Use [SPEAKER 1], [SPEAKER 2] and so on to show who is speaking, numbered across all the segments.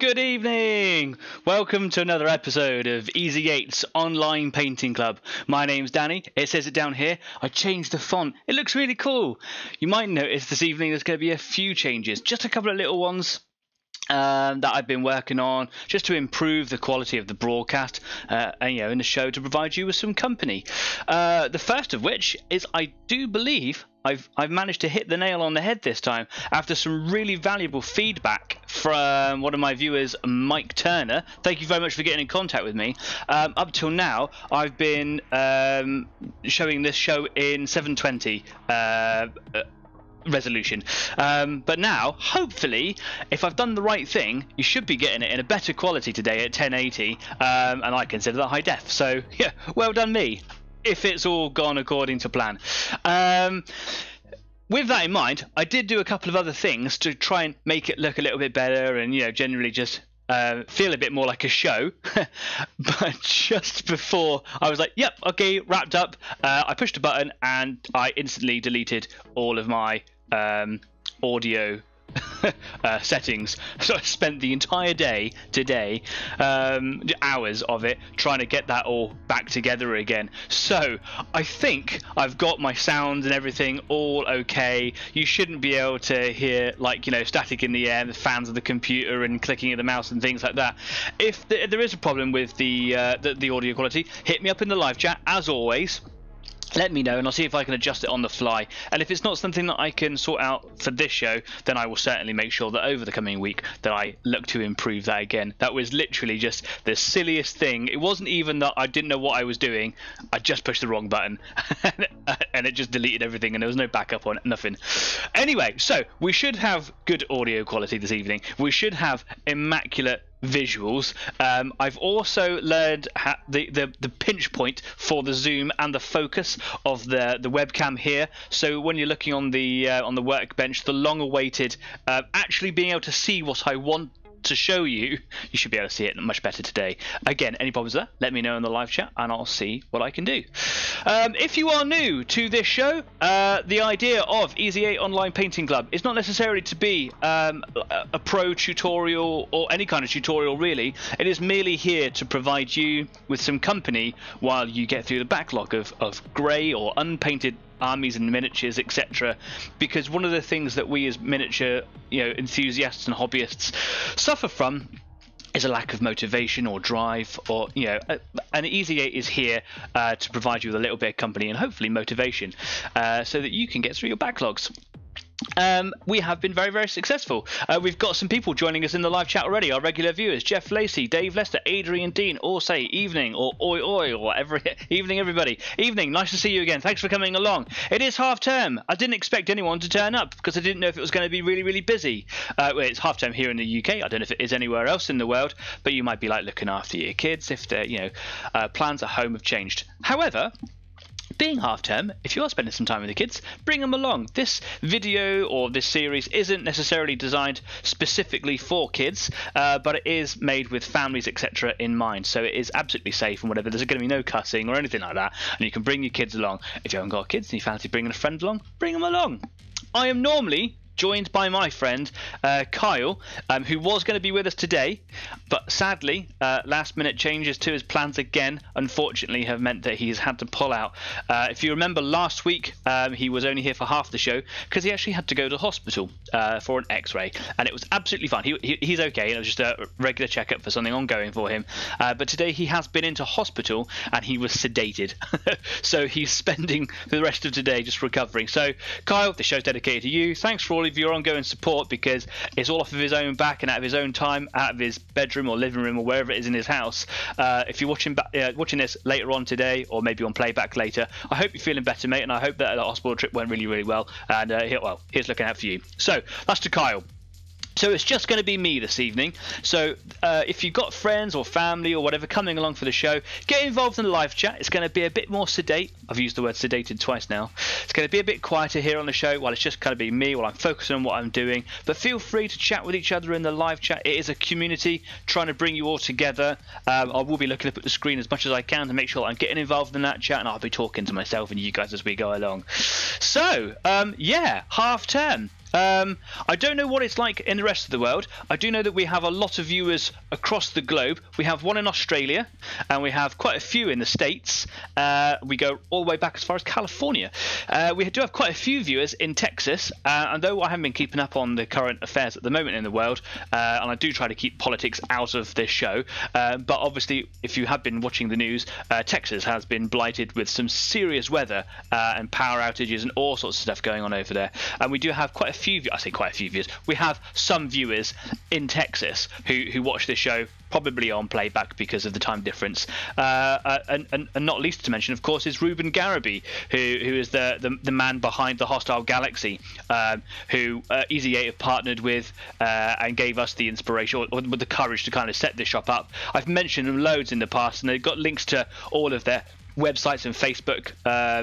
[SPEAKER 1] Good evening! Welcome to another episode of Easy 8's Online Painting Club. My name's Danny. It says it down here. I changed the font. It looks really cool. You might notice this evening there's going to be a few changes. Just a couple of little ones that I've been working on just to improve the quality of the broadcast and in the show to provide you with some company. The first of which is I do believe I've managed to hit the nail on the head this time after some really valuable feedback from one of my viewers, Mike Turner. Thank you very much for getting in contact with me. Up till now, I've been showing this show in 720 resolution, but now hopefully if I've done the right thing you should be getting it in a better quality today at 1080 and I consider that high def, so yeah, well done me if it's all gone according to plan. With that in mind, I did do a couple of other things to try and make it look a little bit better and generally just feel a bit more like a show. But just before I was like, yep, okay, wrapped up, I pushed a button and I instantly deleted all of my audio settings. So I spent the entire day today, hours of it, trying to get that all back together again. So I think I've got my sound and everything all okay. You shouldn't be able to hear static in the air, the fans of the computer and clicking of the mouse and things like that. If there is a problem with the audio quality, hit me up in the live chat as always. Let me know and I'll see if I can adjust it on the fly. And if it's not something that I can sort out for this show, then I will certainly make sure that over the coming week that I look to improve that again. That was literally just the silliest thing. It wasn't even that I didn't know what I was doing. I just pushed the wrong button and it just deleted everything and there was no backup on it, nothing. Anyway, so we should have good audio quality this evening. We should have immaculate visuals. I've also learned the pinch point for the zoom and the focus of the webcam here. So when you're looking on the workbench, the long-awaited actually being able to see what I want to show you, you should be able to see it much better today. Again, any problems there, let me know in the live chat and I'll see what I can do. If you are new to this show, the idea of Easy 8 Online Painting Club is not necessarily to be a pro tutorial or any kind of tutorial really. It is merely here to provide you with some company while you get through the backlog of grey or unpainted armies and miniatures, etc. Because one of the things that we as miniature enthusiasts and hobbyists suffer from is a lack of motivation or drive, or and Easy 8 is here to provide you with a little bit of company and hopefully motivation so that you can get through your backlogs. We have been very, very successful. We've got some people joining us in the live chat already. Our regular viewers: Jeff Lacey, Dave Lester, Adrian Dean, all say evening or oi oi or evening everybody. Evening, nice to see you again. Thanks for coming along. It is half term. I didn't expect anyone to turn up because I didn't know if it was going to be really, really busy. Well, it's half term here in the UK. I don't know if it is anywhere else in the world, but you might be looking after your kids if their plans at home have changed. However, being half term, if you are spending some time with the kids, bring them along. This video or this series isn't necessarily designed specifically for kids, but it is made with families, etc. in mind. So it is absolutely safe and whatever. There's going to be no cussing or anything like that. And you can bring your kids along. If you haven't got kids and you fancy bringing a friend along, bring them along. I am normally joined by my friend Kyle, who was going to be with us today, but sadly last minute changes to his plans again unfortunately have meant that he's had to pull out. If you remember last week, he was only here for half the show because he actually had to go to hospital for an x-ray, and it was absolutely fine. He's okay. It was just a regular checkup for something ongoing for him, but today he has been into hospital and he was sedated. So he's spending the rest of today just recovering. So Kyle, the show's dedicated to you. Thanks for all of your ongoing support, because it's all off of his own back and out of his own time, out of his bedroom or living room or wherever it is in his house. If you're watching this later on today or maybe on playback later, I hope you're feeling better, mate, and I hope that the hospital trip went really, really well, and here's looking out for you. So that's to Kyle. So it's just going to be me this evening. So if you've got friends or family or whatever coming along for the show, get involved in the live chat. It's going to be a bit more sedate. I've used the word sedated twice now. It's going to be a bit quieter here on the show while it's just going to be me while I'm focusing on what I'm doing. But feel free to chat with each other in the live chat. It is a community trying to bring you all together. I will be looking up at the screen as much as I can to make sure that I'm getting involved in that chat, and I'll be talking to myself and you guys as we go along. So, yeah, half term. I don't know what it's like in the rest of the world. I do know that we have a lot of viewers across the globe. We have one in Australia, and we have quite a few in the States. We go all the way back as far as California. We do have quite a few viewers in Texas, and though I haven't been keeping up on the current affairs at the moment in the world, and I do try to keep politics out of this show, but obviously if you have been watching the news, Texas has been blighted with some serious weather and power outages and all sorts of stuff going on over there. And we do have quite a few, I say quite a few viewers, we have some viewers in Texas who watch this show probably on playback because of the time difference, and not least to mention, of course, is Ruben Garaby, who is the man behind the Hostile Galaxy, who Easy8 have partnered with and gave us the inspiration or with the courage to kind of set this shop up. I've mentioned them loads in the past, and they've got links to all of their websites and Facebook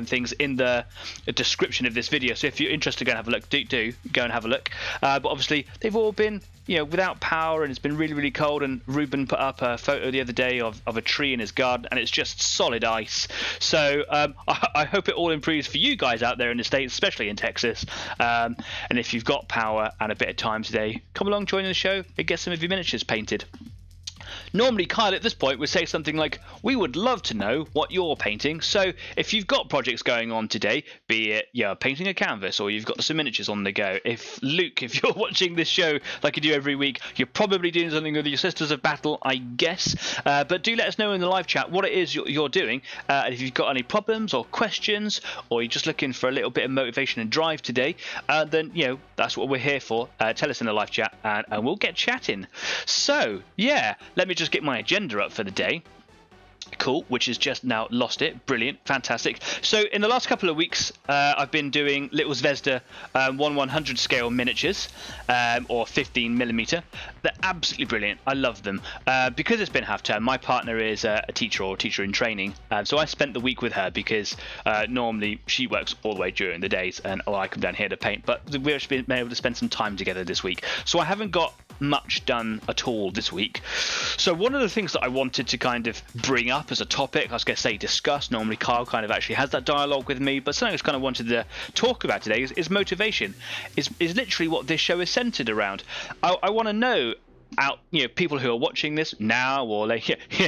[SPEAKER 1] things in the description of this video, so if you're interested, go and have a look. Do go and have a look. But obviously they've all been, you know, without power, and it's been really, really cold, and Ruben put up a photo the other day of a tree in his garden, and it's just solid ice. So I hope it all improves for you guys out there in the States, especially in Texas, and if you've got power and a bit of time today, come along, join the show and get some of your miniatures painted. Normally Kyle at this point would say something like, we would love to know what you're painting, so if you've got projects going on today, be it painting a canvas or you've got some miniatures on the go, if you're watching this show like you do every week, you're probably doing something with your Sisters of Battle, I guess, but do let us know in the live chat what it is you're doing, and if you've got any problems or questions, or you're just looking for a little bit of motivation and drive today, then that's what we're here for. Tell us in the live chat and we'll get chatting. So yeah, let me just get my agenda up for the day. Cool, which has just now lost it. Brilliant, fantastic. So in the last couple of weeks, I've been doing Little Zvezda 1/100 scale miniatures, or 15mm. They're absolutely brilliant. I love them. Because it's been half term, my partner is a teacher or teacher in training, so I spent the week with her because normally she works all the way during the days, and I come down here to paint. But we've been able to spend some time together this week, so I haven't got much done at all this week. So one of the things that I wanted to kind of bring up as a topic, I was going to say discuss, normally Kyle kind of actually has that dialogue with me, but something I just kind of wanted to talk about today is motivation, is literally what this show is centered around. I want to know people who are watching this now, or like,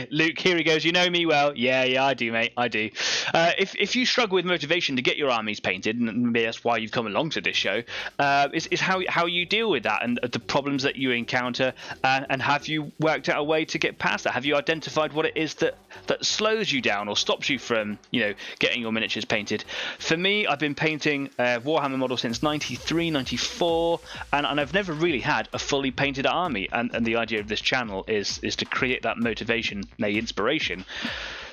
[SPEAKER 1] Luke, here he goes, you know me well. Yeah, I do, mate, I do. If you struggle with motivation to get your armies painted, and maybe that's why you've come along to this show, is how you deal with that and the problems that you encounter, and have you worked out a way to get past that? Have you identified what it is that slows you down or stops you from getting your miniatures painted? For me, I've been painting Warhammer models since 93, 94, and I've never really had a fully painted army, and the idea of this channel is to create that motivation, the inspiration,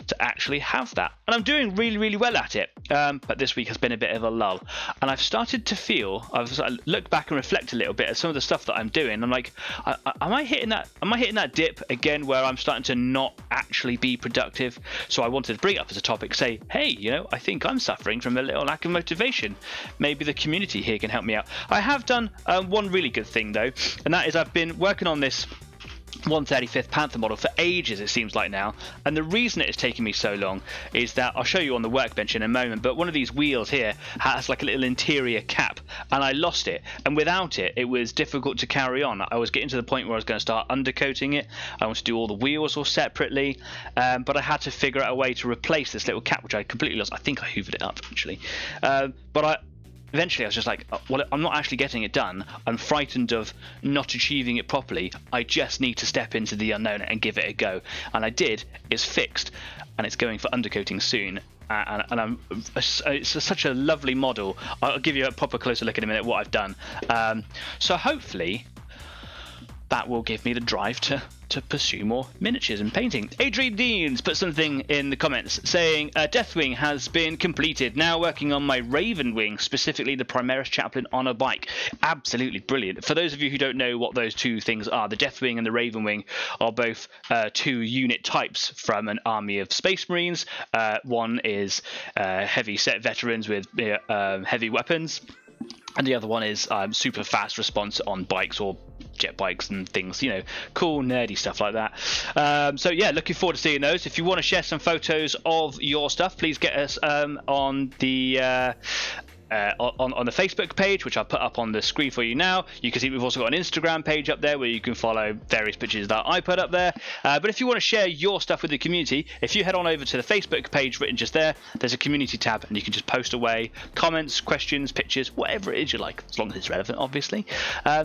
[SPEAKER 1] to actually have that. And I'm doing really, really well at it, but this week has been a bit of a lull, and I've started to feel, I've looked back and reflect a little bit at some of the stuff that I'm doing. I'm like, am I hitting that dip again where I'm starting to not actually be productive? So I wanted to bring it up as a topic, say, hey, I think I'm suffering from a little lack of motivation. Maybe the community here can help me out. I have done one really good thing though, and that is I've been working on this 135th Panther model for ages, it seems like now, and the reason it has taken me so long is that I'll show you on the workbench in a moment, but one of these wheels here has like a little interior cap, and I lost it, and without it, it was difficult to carry on. I was getting to the point where I was going to start undercoating it. I want to do all the wheels all separately, but I had to figure out a way to replace this little cap, which I completely lost. I think I hoovered it up actually, but eventually I was just like, well, I'm not actually getting it done. I'm frightened of not achieving it properly. I just need to step into the unknown and give it a go. And I did. It's fixed, and it's going for undercoating soon. And it's such a lovely model. I'll give you a proper closer look in a minute what I've done. So hopefully that will give me the drive to pursue more miniatures and painting. Adrian Deans put something in the comments saying, Deathwing has been completed, now working on my Raven Wing, specifically the Primaris Chaplain on a bike. Absolutely brilliant. For those of you who don't know what those two things are, the Deathwing and the Raven Wing are both two unit types from an army of Space Marines. One is heavy set veterans with heavy weapons, and the other one is super fast response on bikes or jet bikes and things, cool nerdy stuff like that. So yeah, looking forward to seeing those. If you want to share some photos of your stuff, please get us on the on the Facebook page, which I'll put up on the screen for you now. You can see we've also got an Instagram page up there where you can follow various pictures that I put up there. But if you want to share your stuff with the community, if you head on over to the Facebook page written just there, there's a community tab and you can just post away comments, questions, pictures, whatever it is you like, as long as it's relevant, obviously.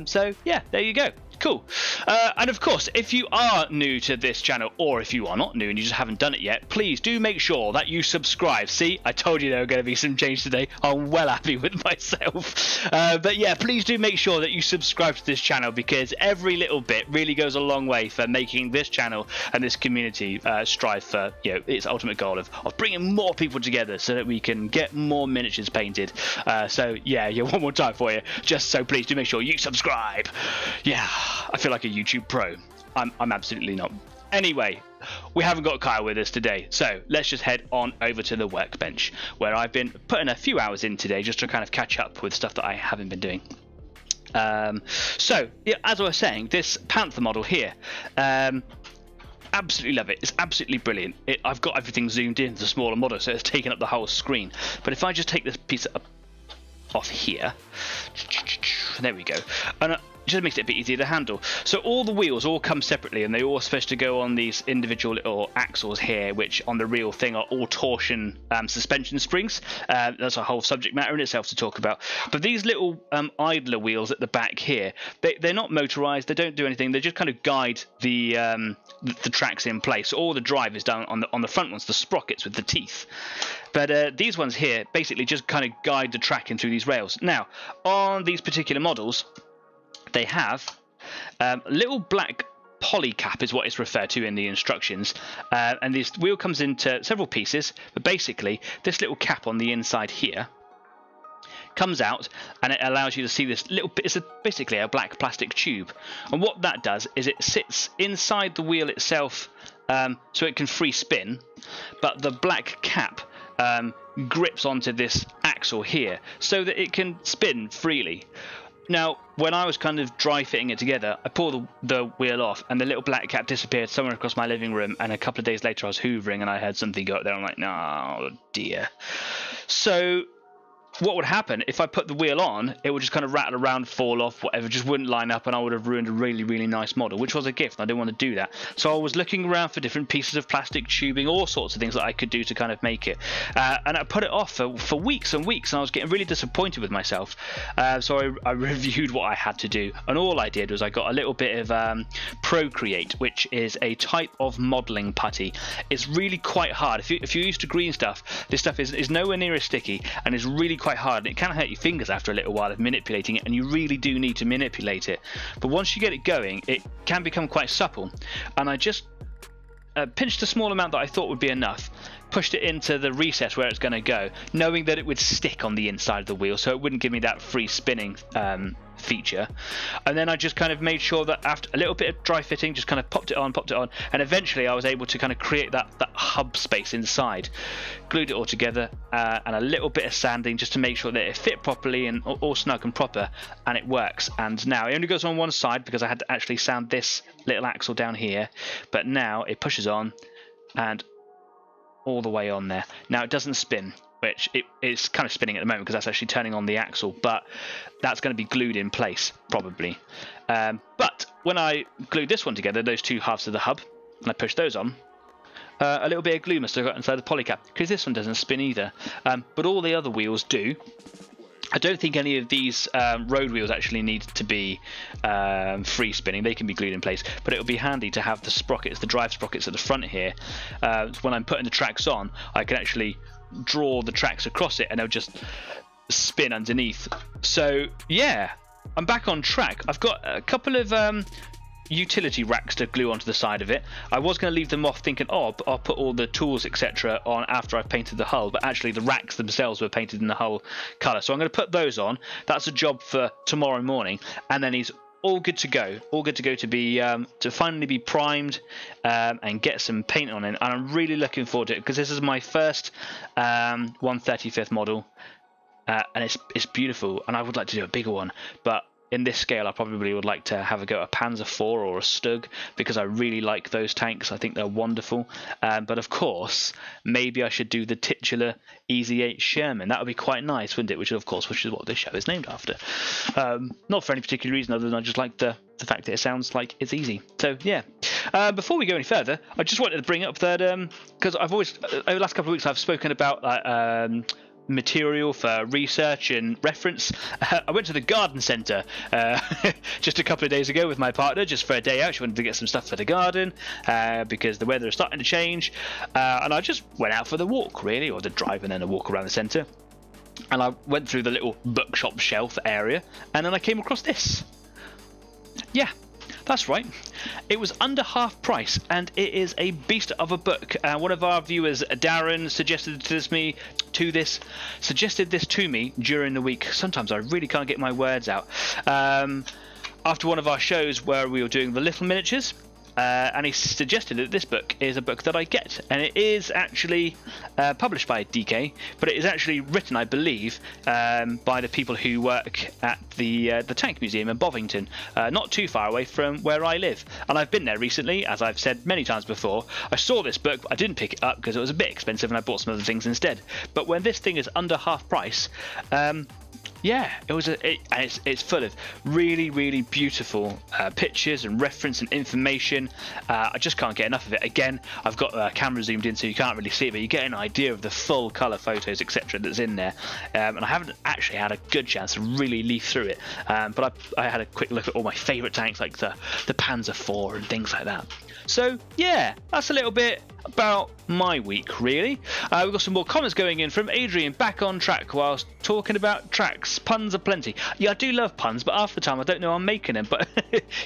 [SPEAKER 1] So yeah, there you go. Cool. And of course, if you are new to this channel, or if you are not new and you just haven't done it yet, please do make sure that you subscribe. See, I told you there were going to be some change today. I'm well happy with myself. But yeah, please do make sure that you subscribe to this channel, because every little bit really goes a long way for making this channel and this community strive for, you know, its ultimate goal of bringing more people together so that we can get more miniatures painted. So yeah, one more time for you, just so please do make sure you subscribe. Yeah, I feel like a YouTube pro. I'm absolutely not. Anyway, we haven't got Kyle with us today, so let's just head on over to the workbench, where I've been putting a few hours in today just to kind of catch up with stuff that I haven't been doing. So yeah, as I was saying, this Panther model here, absolutely love it. It's absolutely brilliant. I've got everything zoomed in to the smaller model, so it's taken up the whole screen. But if I just take this piece off here, there we go, and just makes it a bit easier to handle. So all the wheels all come separately, and they're all supposed to go on these individual little axles here, which on the real thing are all torsion suspension springs. That's a whole subject matter in itself to talk about. But these little idler wheels at the back here, they're not motorized. They don't do anything. They just kind of guide the tracks in place. All the drive is done on the front ones, the sprockets with the teeth. But these ones here basically just kind of guide the track in through these rails. Now, on these particular models, they have a little black poly cap is what it's referred to in the instructions, and this wheel comes into several pieces, but basically this little cap on the inside here comes out and it allows you to see this little bit. It's basically a black plastic tube, and what that does is it sits inside the wheel itself, so it can free spin, but the black cap grips onto this axle here so that it can spin freely. Now, when I was kind of dry fitting it together, I pulled the wheel off and the little black cap disappeared somewhere across my living room, and a couple of days later I was hoovering and I heard something go up there. I'm like, no, dear. So what would happen if I put the wheel on? It would just kind of rattle around, fall off, whatever, just wouldn't line up, and I would have ruined a really, really nice model, which was a gift, and I didn't want to do that. So I was looking around for different pieces of plastic tubing, all sorts of things that I could do to kind of make it. And I put it off for weeks and weeks, and I was getting really disappointed with myself. So I reviewed what I had to do, and all I did was I got a little bit of Procreate, which is a type of modelling putty. It's really quite hard. If you're used to green stuff, this stuff is nowhere near as sticky, and is really quite hard, and it can hurt your fingers after a little while of manipulating it, and you really do need to manipulate it. But once you get it going, it can become quite supple, and I just pinched a small amount that I thought would be enough, pushed it into the recess where it's going to go, knowing that it would stick on the inside of the wheel, so it wouldn't give me that free spinning feature. And then I just kind of made sure that after a little bit of dry fitting, just kind of popped it on, and eventually I was able to kind of create that hub space inside. Glued it all together, and a little bit of sanding just to make sure that it fit properly and all snug and proper, and it works. And now it only goes on one side because I had to actually sand this little axle down here, but now it pushes on and all the way on there. Now it doesn't spin, which it's kind of spinning at the moment because that's actually turning on the axle, but that's going to be glued in place probably. But when I glued this one together, those two halves of the hub, and I pushed those on, a little bit of glue must have got inside the polycap, because this one doesn't spin either, but all the other wheels do. I don't think any of these road wheels actually need to be free spinning. They can be glued in place, but it would be handy to have the sprockets, the drive sprockets at the front here. When I'm putting the tracks on, I can actually draw the tracks across it and they'll just spin underneath. So yeah, I'm back on track. I've got a couple of utility racks to glue onto the side of it. I was going to leave them off thinking, oh, I'll put all the tools etc on after I've painted the hull, but actually the racks themselves were painted in the hull colour, so I'm going to put those on. That's a job for tomorrow morning, and then he's all good to go, to be to finally be primed and get some paint on it. And I'm really looking forward to it because this is my first 1/35th model, and it's beautiful, and I would like to do a bigger one, but in this scale, I probably would like to have a go at a Panzer IV or a Stug, because I really like those tanks. I think they're wonderful. But of course, maybe I should do the titular Easy 8 Sherman. That would be quite nice, wouldn't it? Which is what this show is named after. Not for any particular reason other than I just like the fact that it sounds like it's easy. So yeah. Before we go any further, I just wanted to bring up that because I've always over the last couple of weeks I've spoken about material for research and reference. I went to the garden centre just a couple of days ago with my partner, just for a day out. She wanted to get some stuff for the garden because the weather is starting to change, and I just went out for the walk, really, or the drive and then a walk around the centre. And I went through the little bookshop shelf area, and then I came across this. Yeah, that's right. It was under half price, and it is a beast of a book. One of our viewers, Darren, suggested this to me during the week. Sometimes I really can't get my words out. After one of our shows where we were doing the little miniatures, and he suggested that this book is a book that I get, and it is actually published by DK, but it is actually written, I believe, by the people who work at the Tank Museum in Bovington, not too far away from where I live. And I've been there recently, as I've said many times before. I saw this book, but I didn't pick it up because it was a bit expensive, and I bought some other things instead. But when this thing is under half price, yeah, it's full of really, really beautiful pictures and reference and information. I just can't get enough of it. Again, I've got the camera zoomed in so you can't really see it, but you get an idea of the full colour photos, etc. that's in there. And I haven't actually had a good chance to really leaf through it. But I had a quick look at all my favourite tanks, like the Panzer IV and things like that. So yeah, that's a little bit about my week, really. We've got some more comments going in from Adrian, back on track whilst talking about tracks. Puns are plenty. Yeah, I do love puns, but half the time I don't know I'm making them. But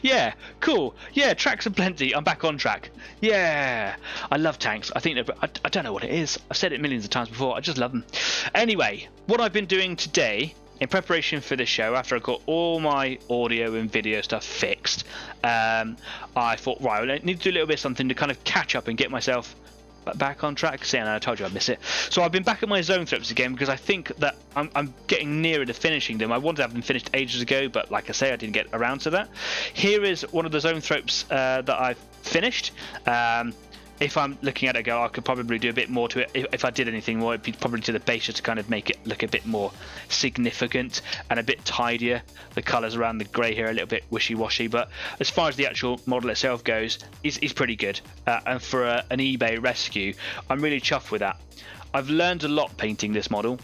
[SPEAKER 1] yeah, cool. Yeah, tracks are plenty. I'm back on track. Yeah, I love tanks. I think I don't know what it is. I've said it millions of times before. I just love them. Anyway, what I've been doing today in preparation for this show, after I got all my audio and video stuff fixed, I thought, right, I need to do a little bit of something to kind of catch up and get myself back on track. See, I told you I'd miss it. So I've been back at my Zoanthropes again because I think that I'm getting nearer to finishing them. I wanted to have them finished ages ago, but like I say, I didn't get around to that. Here is one of the Zoanthropes that I've finished. If I'm looking at it, I could probably do a bit more to it. If I did anything more, it'd be probably to the base, just to kind of make it look a bit more significant and a bit tidier. The colours around the grey here are a little bit wishy-washy, but as far as the actual model itself goes, he's pretty good. And for an eBay rescue, I'm really chuffed with that. I've learned a lot painting this model.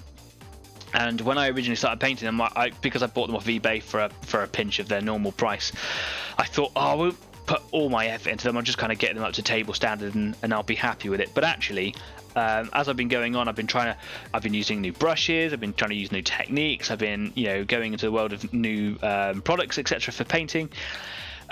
[SPEAKER 1] And when I originally started painting them, because I bought them off eBay for a pinch of their normal price, I thought, oh, we'll put all my effort into them. I'm just kind of getting them up to table standard, and I'll be happy with it. But actually, as I've been going on, I've been using new brushes. I've been trying to use new techniques. I've been, going into the world of new products, etc. for painting.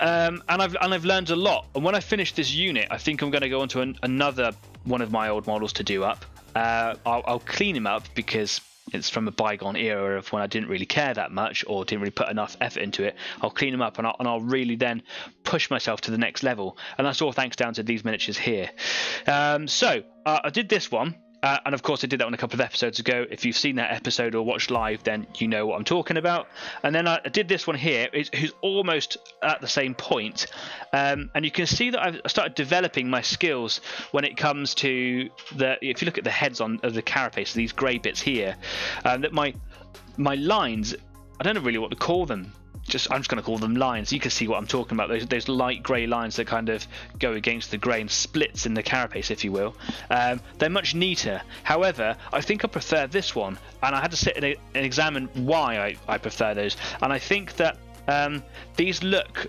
[SPEAKER 1] And I've learned a lot. And when I finish this unit, I think I'm going to go on to another one of my old models to do up. I'll clean him up because it's from a bygone era of when I didn't really care that much or didn't really put enough effort into it. I'll clean them up and I'll really then push myself to the next level. And that's all thanks down to these miniatures here. So I did this one. And of course, I did that one a couple of episodes ago. If you've seen that episode or watched live, then you know what I'm talking about. And then I did this one here, who's almost at the same point. And you can see that I've started developing my skills when it comes to if you look at the heads of the carapace, these grey bits here, that my lines, I don't know really what to call them. I'm just going to call them lines. You can see what I'm talking about. Those light grey lines that kind of go against the grain, splits in the carapace, if you will. They're much neater. However, I think I prefer this one, and I had to sit and examine why I prefer those. And I think that these look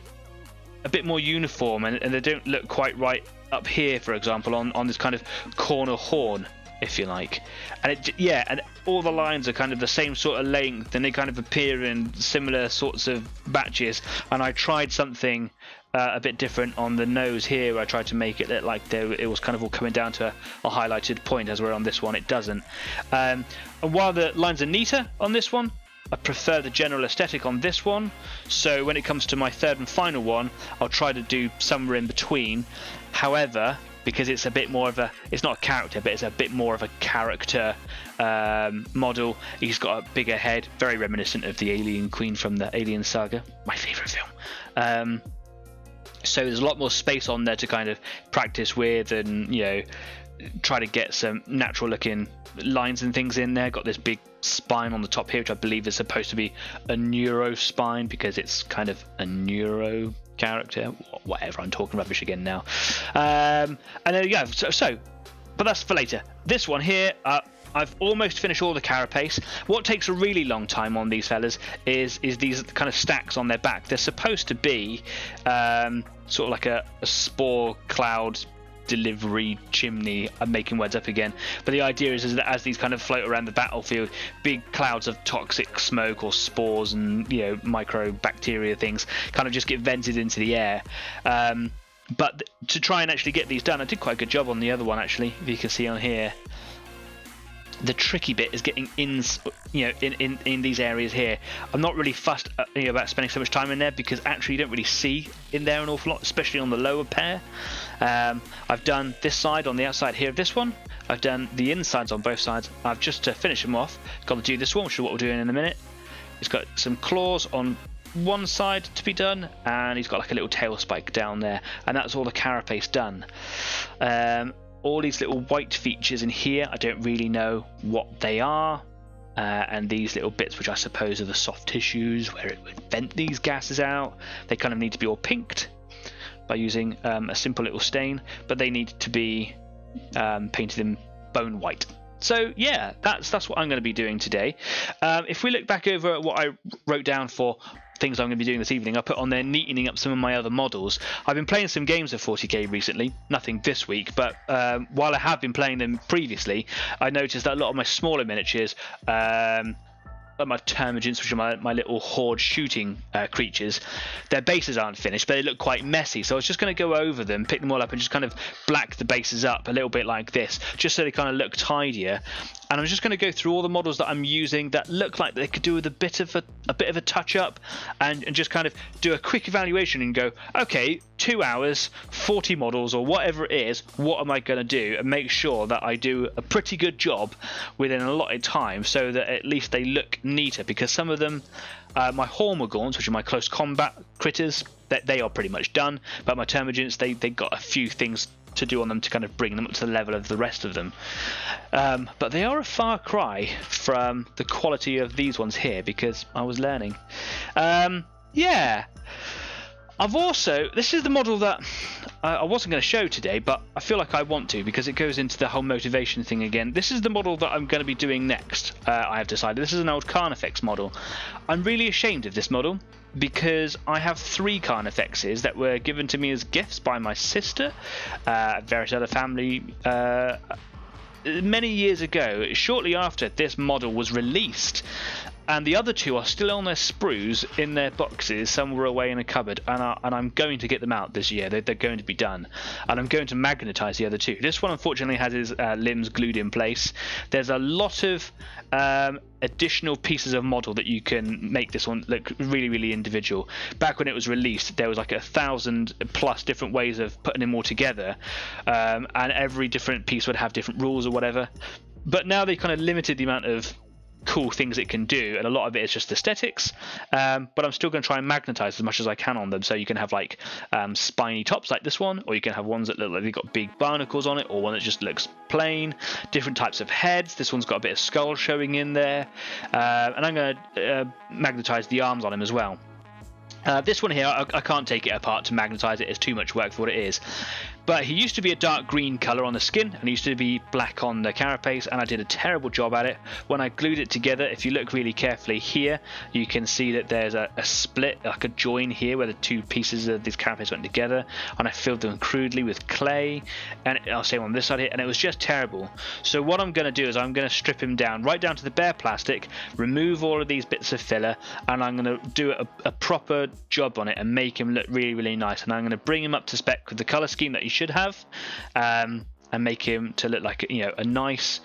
[SPEAKER 1] a bit more uniform, and they don't look quite right up here, for example, on this kind of corner horn, if you like. And and all the lines are kind of the same sort of length, and they kind of appear in similar sorts of batches. And I tried something a bit different on the nose here, where I tried to make it look like it was kind of all coming down to a highlighted point, as where on this one it doesn't. And while the lines are neater on this one, I prefer the general aesthetic on this one. So when it comes to my third and final one, I'll try to do somewhere in between. However, because it's a bit more of a, it's not a character, but it's a bit more of a character model. He's got a bigger head, very reminiscent of the Alien Queen from the Alien saga, my favourite film. So there's a lot more space on there to kind of practice with, and you know, try to get some natural looking lines and things in there. Got this big spine on the top here, which I believe is supposed to be a neuro spine because it's kind of a neuro character. Whatever, I'm talking rubbish again now. And there you go. So but that's for later. This one here, I've almost finished all the carapace. What takes a really long time on these fellas is these kind of stacks on their back. They're supposed to be sort of like a spore cloud delivery chimney. I'm making words up again, but the idea is that as these kind of float around the battlefield, big clouds of toxic smoke or spores and, you know, microbacteria things kind of just get vented into the air. But to try and actually get these done, I did quite a good job on the other one actually, if you can see on here. The tricky bit is getting in, you know, in these areas here. I'm not really fussed about spending so much time in there because actually you don't really see in there an awful lot, especially on the lower pair. I've done this side on the outside here of this one. I've done the insides on both sides. I've just to finish them off got to do this one, which is what we're doing in a minute. It's got some claws on one side to be done, and he's got like a little tail spike down there, and that's all the carapace done. All these little white features in here, I don't really know what they are. And these little bits, which I suppose are the soft tissues where it would vent these gases out, they kind of need to be all pinked by using a simple little stain, but they need to be painted in bone white. So yeah, that's what I'm going to be doing today. If we look back over at what I wrote down for things I'm going to be doing this evening, I put on there neatening up some of my other models. I've been playing some games of 40k recently, nothing this week, but while I have been playing them previously, I noticed that a lot of my smaller miniatures, like my termagants, which are my little horde shooting creatures, their bases aren't finished, but they look quite messy. So I was just going to go over them, pick them all up, and just kind of black the bases up a little bit like this, just so they kind of look tidier. And I'm just going to go through all the models that I'm using that look like they could do with a bit of a touch up, and just kind of do a quick evaluation and go, okay, 2 hours, 40 models, or whatever it is, what am I going to do, and make sure that I do a pretty good job within an allotted time, so that at least they look neater. Because some of them, my Hormagaunts, which are my close combat critters, that they are pretty much done, but my termagants, they got a few things to do on them to kind of bring them up to the level of the rest of them. But they are a far cry from the quality of these ones here, because I was learning. Yeah, I've also, this is the model that I wasn't going to show today, but I feel like I want to, because it goes into the whole motivation thing again. This is the model that I'm going to be doing next. I have decided this is an old Carnifex model. I'm really ashamed of this model because I have 3 Carnifexes that were given to me as gifts by my sister, various other family, many years ago, shortly after this model was released. And the other 2 are still on their sprues in their boxes. Some were away in a cupboard, and I'm going to get them out this year. They're going to be done, and I'm going to magnetize the other 2. This one unfortunately has his limbs glued in place. There's a lot of additional pieces of model that you can make this one look really, really individual. Back when it was released, there was like 1,000+ different ways of putting them all together, and every different piece would have different rules or whatever. But now they kind of limited the amount of cool things it can do, and a lot of it is just aesthetics, but I'm still going to try and magnetize as much as I can on them. So you can have like spiny tops like this one, or you can have ones that look like they've got big barnacles on it, or one that just looks plain. Different types of heads. This one's got a bit of skull showing in there, and I'm going to magnetize the arms on him as well. This one here, I can't take it apart to magnetize it. It's too much work for what it is. But he used to be a dark green colour on the skin, and he used to be black on the carapace, and I did a terrible job at it. When I glued it together, if you look really carefully here, you can see that there's a split, like a join here, where the 2 pieces of this carapace went together, and I filled them crudely with clay, and I'll say on this side here, and it was just terrible. So what I'm going to do is I'm going to strip him down, right down to the bare plastic, remove all of these bits of filler, and I'm going to do a proper job on it and make him look really, really nice. And I'm going to bring him up to spec with the colour scheme that he should have, and make him to look like, you know, a nice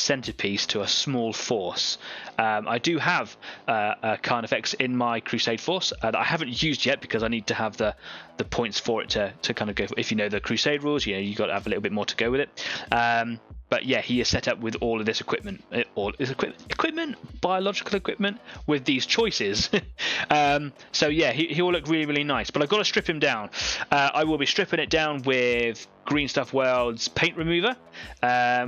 [SPEAKER 1] centerpiece to a small force. I do have a Carnifex in my Crusade force that I haven't used yet because I need to have the points for it to kind of go. If you know the Crusade rules, you know you got to have a little bit more to go with it. But yeah, he is set up with all of this equipment, biological equipment, with these choices. So yeah, he will look really, really nice. But I've got to strip him down. I will be stripping it down with Green Stuff World's paint remover,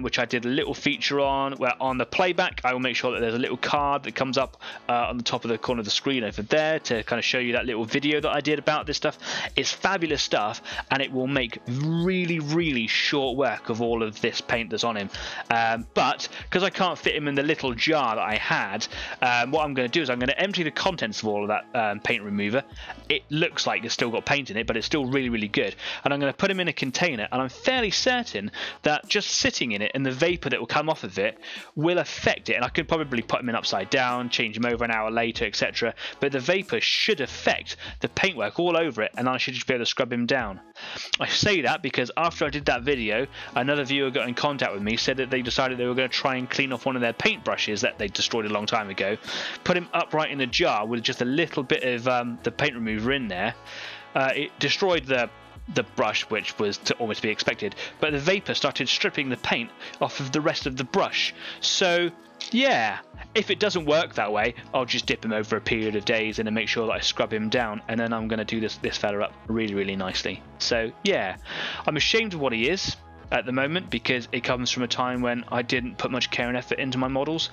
[SPEAKER 1] which I did a little feature on, where on the playback I will make sure that there's a little card that comes up on the top of the corner of the screen over there to kind of show you that little video that I did about this stuff. It's fabulous stuff, and it will make really, really short work of all of this paint that's on him. But because I can't fit him in the little jar that I had, what I'm going to do is I'm going to empty the contents of all of that paint remover. It looks like it's still got paint in it, but it's still really, really good. And I'm going to put him in a container, and I'm fairly certain that just sitting in it and the vapor that will come off of it will affect it. And I could probably put him in upside down, change him over an hour later, etc. But the vapor should affect the paintwork all over it, and I should just be able to scrub him down. I say that because after I did that video, another viewer got in contact with me, said that they decided they were going to try and clean off one of their paintbrushes that they destroyed a long time ago, put him upright in a jar with just a little bit of the paint remover in there. It destroyed the brush, which was to almost be expected, but the vapor started stripping the paint off of the rest of the brush. So yeah, if it doesn't work that way, I'll just dip him over a period of days and then make sure that I scrub him down, and then I'm going to do this fella up really, really nicely. So yeah, I'm ashamed of what he is at the moment because it comes from a time when I didn't put much care and effort into my models.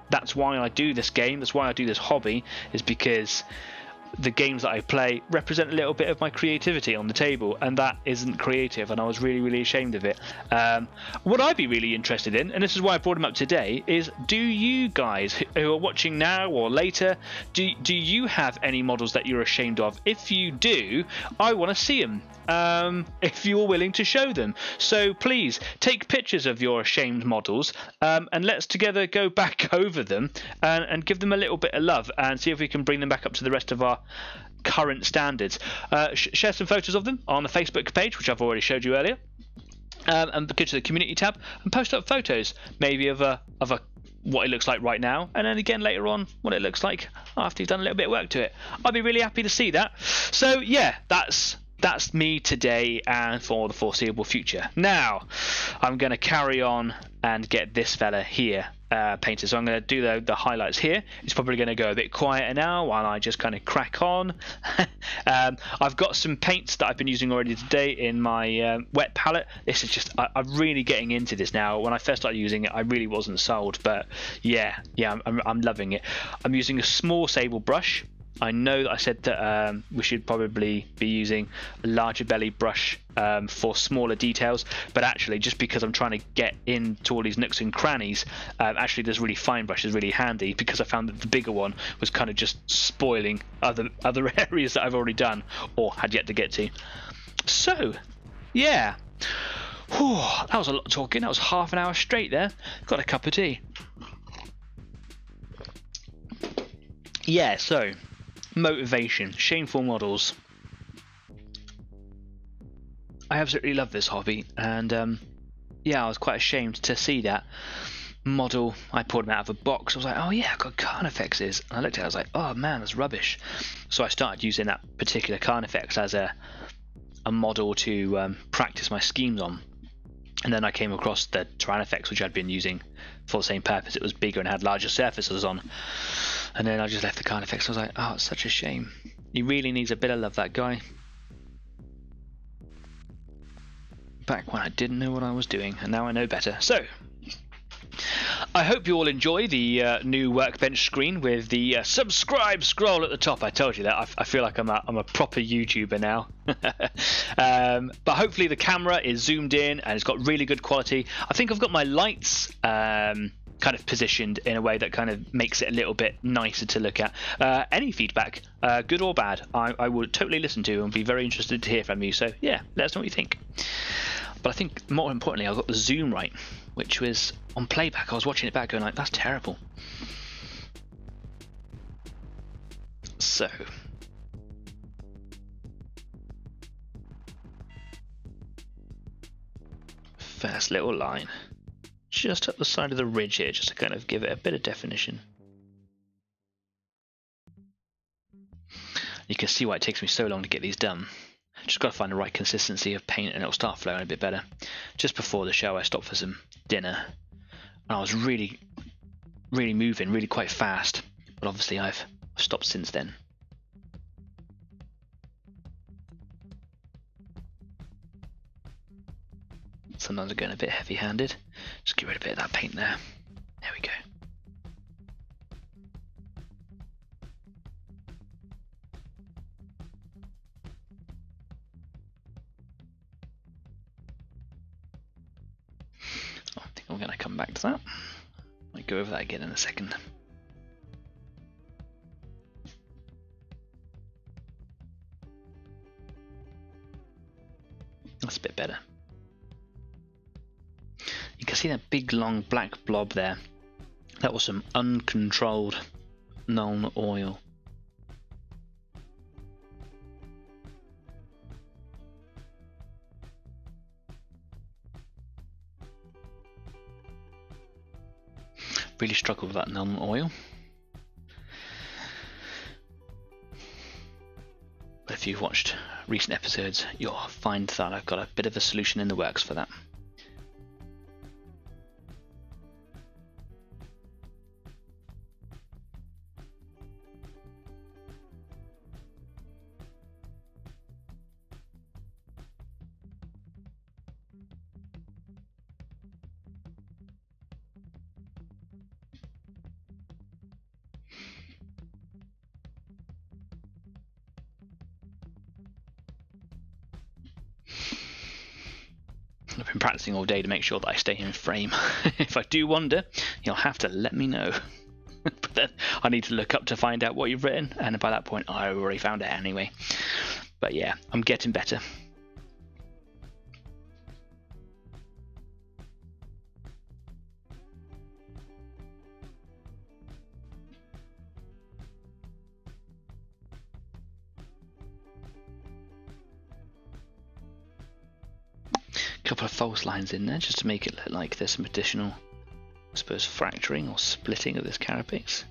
[SPEAKER 1] That's why I do this game, that's why I do this hobby, is because the games that I play represent a little bit of my creativity on the table, and that isn't creative, and I was really, really ashamed of it. What I'd be really interested in, and this is why I brought him up today, is do you guys who are watching now or later, do you have any models that you're ashamed of? If you do, I want to see them. If you're willing to show them. So please take pictures of your ashamed models, and let's together go back over them and give them a little bit of love and see if we can bring them back up to the rest of our current standards. Share some photos of them on the Facebook page, which I've already showed you earlier, and go to the community tab and post up photos, maybe of a what it looks like right now, and then again later on what it looks like after you've done a little bit of work to it. I'd be really happy to see that. So yeah, that's me today and for the foreseeable future. Now I'm going to carry on and get this fella here painted. So I'm going to do the highlights here. It's probably going to go a bit quieter now while I just kind of crack on. I've got some paints that I've been using already today in my wet palette. This is just, I'm really getting into this now. When I first started using it, I really wasn't sold, but yeah, I'm loving it. I'm using a small sable brush. I know that I said that we should probably be using a larger belly brush for smaller details, but actually just because I'm trying to get into all these nooks and crannies, actually this really fine brush is really handy, because I found that the bigger one was kind of just spoiling other areas that I've already done or had yet to get to. So yeah, whew, that was a lot of talking. That was half an hour straight there. Got a cup of tea. Yeah, so motivation, shameful models. I absolutely love this hobby, and yeah, I was quite ashamed to see that model. I pulled him out of a box. I was like, oh yeah, I've got Carnifexes, and I looked at it, I was like, oh man, that's rubbish. So I started using that particular Carnifex as a model to practice my schemes on, and then I came across the Tyrannifex, which I'd been using for the same purpose. It was bigger and had larger surfaces on. And then I just left the Carnifex. I was like, oh, it's such a shame. He really needs a bit of love, that guy. Back when I didn't know what I was doing, and now I know better. So, I hope you all enjoy the new workbench screen with the subscribe scroll at the top. I told you that. I feel like I'm a proper YouTuber now. But hopefully the camera is zoomed in and it's got really good quality. I think I've got my lights kind of positioned in a way that kind of makes it a little bit nicer to look at. Any feedback, good or bad, I would totally listen to and be very interested to hear from you. So yeah, let us know what you think. But I think more importantly, I got the zoom right, which was on playback. I was watching it back going like, that's terrible. So first little line. just up the side of the ridge here, just to kind of give it a bit of definition. You can see why it takes me so long to get these done. Just got to find the right consistency of paint and it'll start flowing a bit better. Just before the show I stopped for some dinner and I was really moving really quite fast, but obviously I've stopped since then. Sometimes I'm going a bit heavy-handed. Just get rid of a bit of that paint there. There we go. I think I'm going to come back to that. Might go over that again in a second. That's a bit better. You can see that big long black blob there. That was some uncontrolled Nuln oil. Really struggled with that Nuln oil. But if you've watched recent episodes, you'll find that I've got a bit of a solution in the works for that. I've been practicing all day to make sure that I stay in frame. If I do wander, you'll have to let me know. But then I need to look up to find out what you've written, and by that point I already found it anyway. But yeah, I'm getting better. Couple of false lines in there just to make it look like there's some additional, I suppose, fracturing or splitting of this carapace.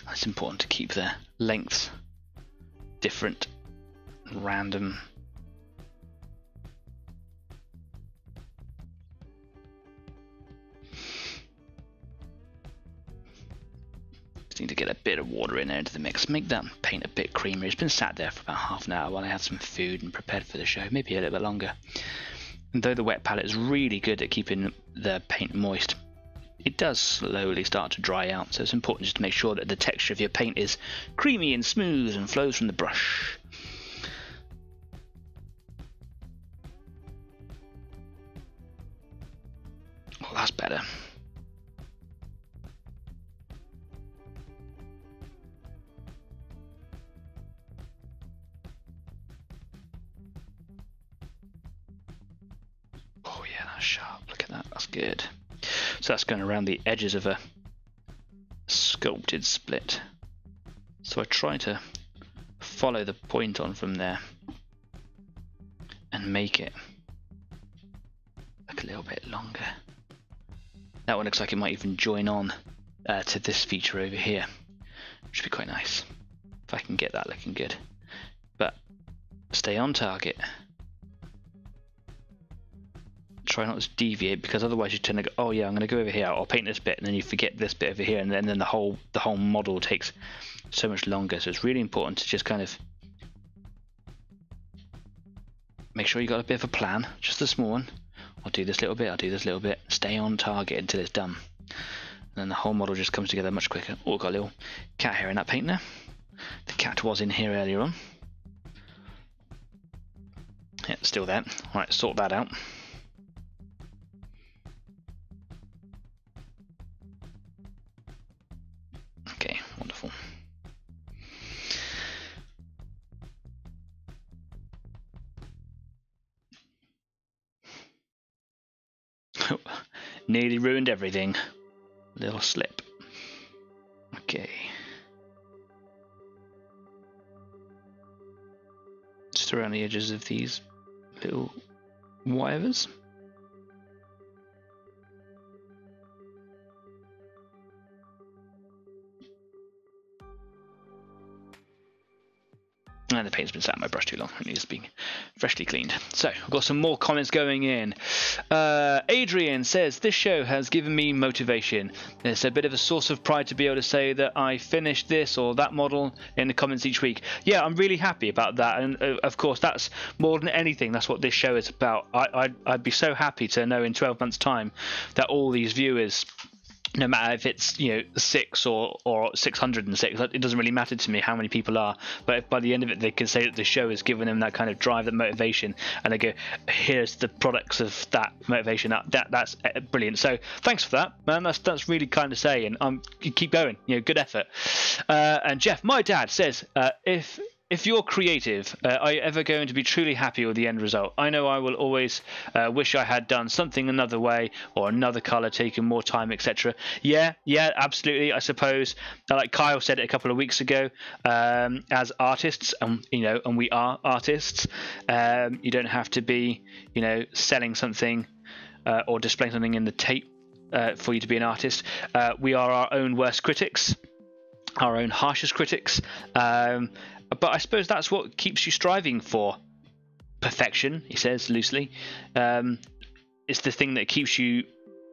[SPEAKER 1] It's important to keep the lengths different, random. Need to get a bit of water in there into the mix, make that paint a bit creamier. It's been sat there for about half an hour while I had some food and prepared for the show, maybe a little bit longer. And though the wet palette is really good at keeping the paint moist, it does slowly start to dry out, so it's important just to make sure that the texture of your paint is creamy and smooth and flows from the brush. Well, that's better. Sharp, look at that, that's good. So that's going around the edges of a sculpted split. So I try to follow the point on from there and make it look a little bit longer. That one looks like it might even join on to this feature over here, which would be quite nice if I can get that looking good. But stay on target. Try not to deviate, because otherwise you tend to go, oh yeah, I'm going to go over here, I'll paint this bit, and then you forget this bit over here, and then the whole model takes so much longer. So it's really important to just kind of make sure you got a bit of a plan, just a small one. I'll do this little bit, I'll do this little bit, stay on target until it's done, and then the whole model just comes together much quicker. Oh, got a little cat hair in that paint there. The cat was in here earlier on. Yeah, still there. Alright, sort that out. Okay, wonderful. Nearly ruined everything. little slip. Okay. Just around the edges of these little wires. And the paint's been sat on my brush too long. It needs to be freshly cleaned. So, I've got some more comments going in. Adrian says, this show has given me motivation. It's a bit of a source of pride to be able to say that I finished this or that model in the comments each week. Yeah, I'm really happy about that. And of course, that's more than anything. That's what this show is about. I'd be so happy to know in 12 months' time that all these viewers, no matter if it's 6 or 606, it doesn't really matter to me how many people are. But if by the end of it they can say that the show has given them that kind of drive, that motivation, and they go, here's the products of that motivation. That's brilliant. So thanks for that, man. That's really kind to say, and you keep going. Good effort. And Jeff, my dad, says, if you're creative, are you ever going to be truly happy with the end result? I know I will always wish I had done something another way or another colour, taken more time, etc. Yeah, absolutely. I suppose, like Kyle said it a couple of weeks ago, as artists, and we are artists, you don't have to be, selling something or displaying something in the tape for you to be an artist. We are our own worst critics, our own harshest critics. But I suppose that's what keeps you striving for perfection, he says loosely. It's the thing that keeps you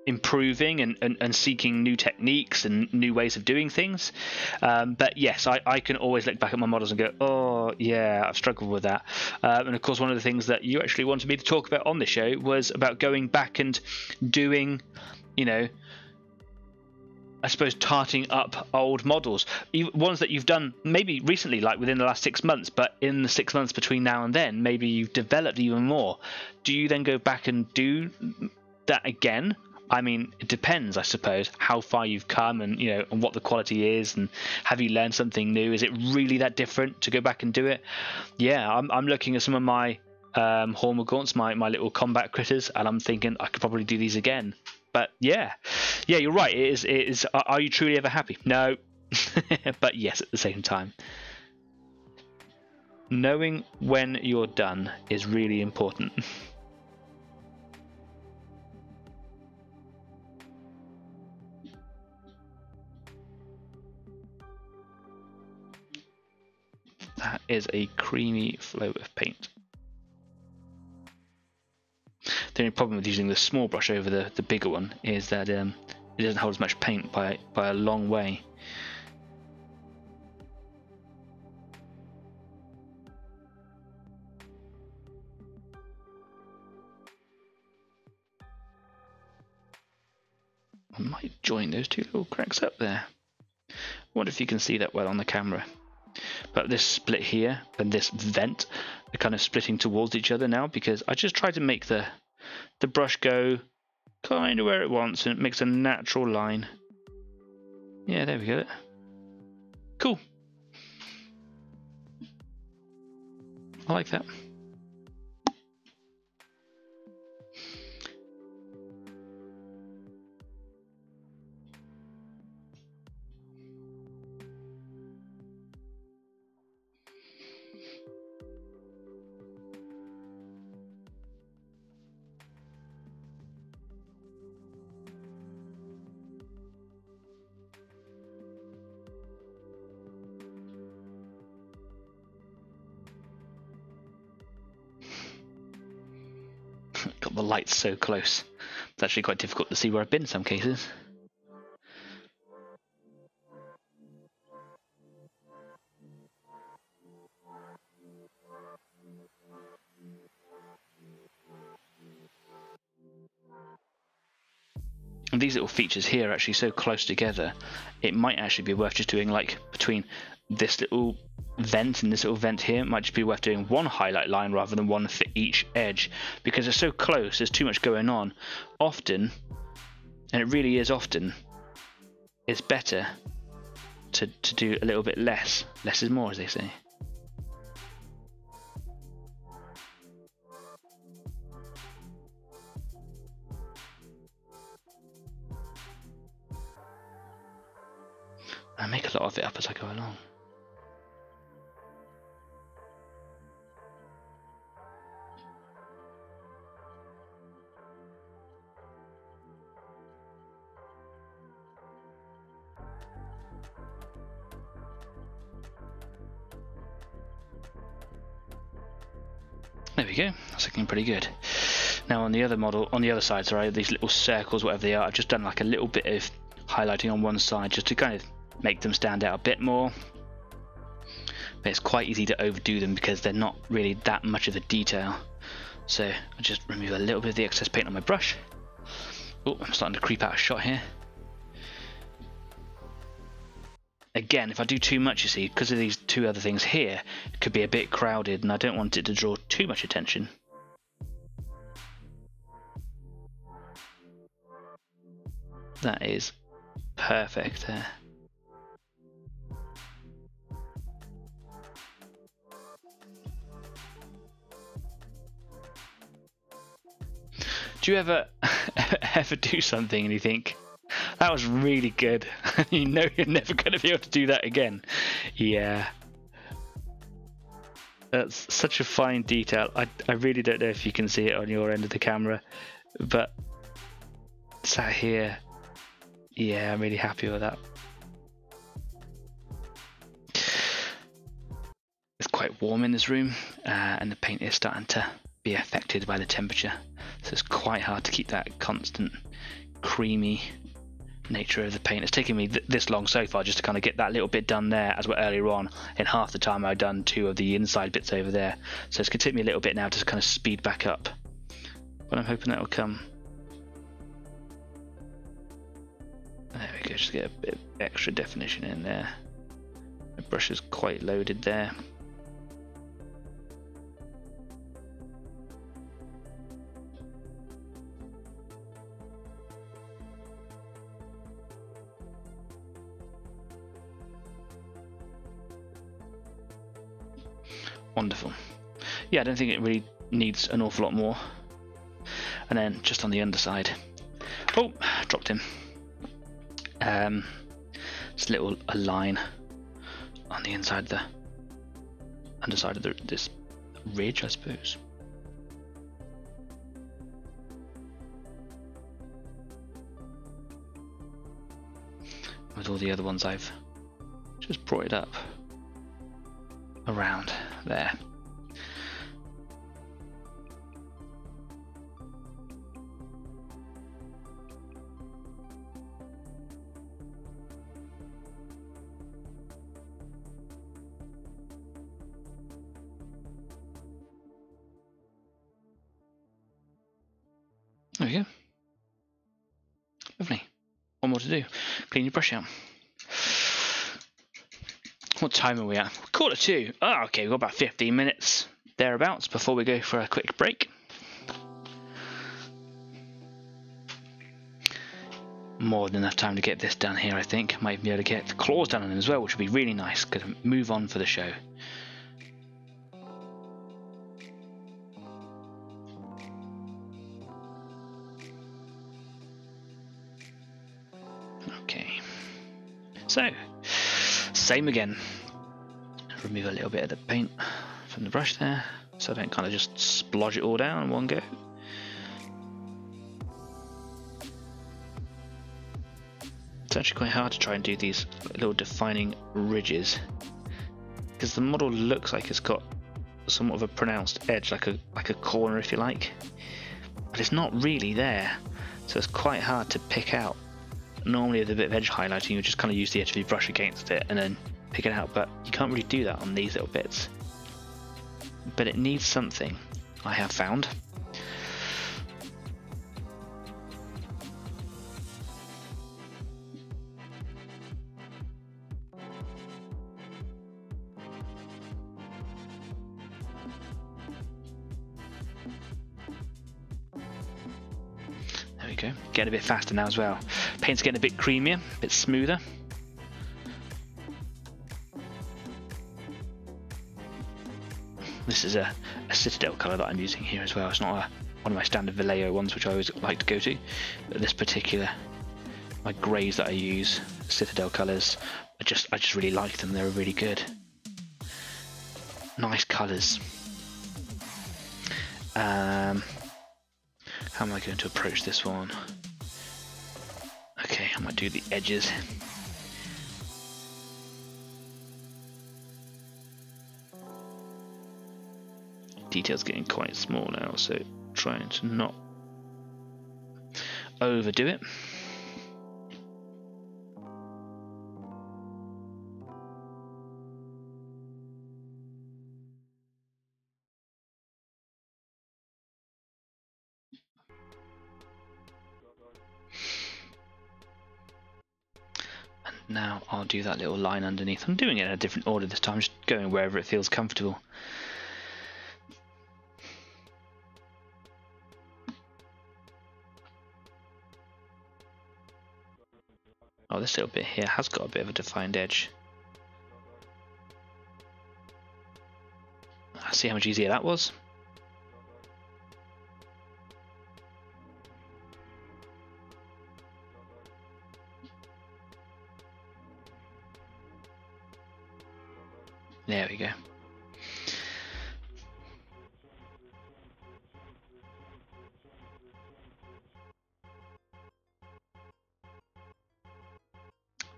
[SPEAKER 1] improving and seeking new techniques and new ways of doing things. But yes, I can always look back at my models and go, oh yeah, I've struggled with that. And of course, one of the things that you actually wanted me to talk about on the show was about going back and doing, I suppose, tarting up old models, ones that you've done maybe recently, like within the last 6 months, but in the 6 months between now and then, maybe you've developed even more. Do you then go back and do that again? I mean, it depends, I suppose, how far you've come and, and what the quality is, and have you learned something new? Is it really that different to go back and do it? Yeah, I'm looking at some of my Hormagaunts, my little combat critters, and I'm thinking I could probably do these again. But yeah, you're right. It is. Are you truly ever happy? No, but yes, at the same time, knowing when you're done is really important. That is a creamy flow of paint. The only problem with using the small brush over the bigger one is that it doesn't hold as much paint by a long way. I might join those two little cracks up there. I wonder if you can see that well on the camera. But this split here and this vent are kind of splitting towards each other now, because I just tried to make the brush go kind of where it wants, and it makes a natural line. Yeah, there we go. Cool. I like that. Got the lights so close. It's actually quite difficult to see where I've been in some cases. And these little features here are actually so close together, it might actually be worth just doing, like, between this little vent and this little vent here, it might just be worth doing one highlight line rather than one for each edge, because they're so close, there's too much going on. Often, and it really is often, it's better to do a little bit less. Less is more, as they say. I make a lot of it up as I go along. There we go, that's looking pretty good. Now on the other model, on the other side, sorry, these little circles, whatever they are, I've just done like a little bit of highlighting on one side just to kind of make them stand out a bit more. But it's quite easy to overdo them because they're not really that much of a detail. So I just remove a little bit of the excess paint on my brush. Oh, I'm starting to creep out of shot here. Again, if I do too much, you see, because of these two other things here, it could be a bit crowded and I don't want it to draw too much attention. That is perfect there. Do you ever do something and you think, that was really good, you know you're never going to be able to do that again? Yeah. That's such a fine detail. I really don't know if you can see it on your end of the camera, but sat here, yeah, I'm really happy with that. It's quite warm in this room, and the paint is starting to be affected by the temperature, so it's quite hard to keep that constant creamy nature of the paint. It's taken me this long so far just to kind of get that little bit done there, as well earlier on in half the time I'd done two of the inside bits over there, so it's going to take me a little bit now to kind of speed back up, but I'm hoping that will come. There we go, just get a bit of extra definition in there. The brush is quite loaded there. Wonderful. Yeah, I don't think it really needs an awful lot more. And then just on the underside, oh, dropped him. Just a line on the inside, the underside of this ridge, I suppose. With all the other ones, I've just brought it up around there. There we go. Lovely. One more to do. Clean your brush out. What time are we at? 1:45. Oh, okay, we've got about 15 minutes thereabouts before we go for a quick break. More than enough time to get this done here, I think. Might even be able to get the claws done on them as well, which would be really nice. Gonna move on for the show. Okay. So, same again. Remove a little bit of the paint from the brush there, so I don't kind of just splodge it all down in one go. It's actually quite hard to try and do these little defining ridges, because the model looks like it's got somewhat of a pronounced edge, like a corner if you like, but it's not really there, so it's quite hard to pick out. Normally with a bit of edge highlighting you just kind of use the edge of your brush against it and then pick it out, but you can't really do that on these little bits. But it needs something, I have found. There we go, getting a bit faster now as well. Paint's getting a bit creamier, a bit smoother. This is a Citadel colour that I'm using here as well. It's not one of my standard Vallejo ones, which I always like to go to. But this particular, my greys that I use, Citadel colours. I just really like them. They're really good. Nice colours. How am I going to approach this one? Okay, I might do the edges. Details getting quite small now, so trying to not overdo it. And now I'll do that little line underneath. I'm doing it in a different order this time, just going wherever it feels comfortable. Oh, this little bit here has got a bit of a defined edge. See how much easier that was? There we go.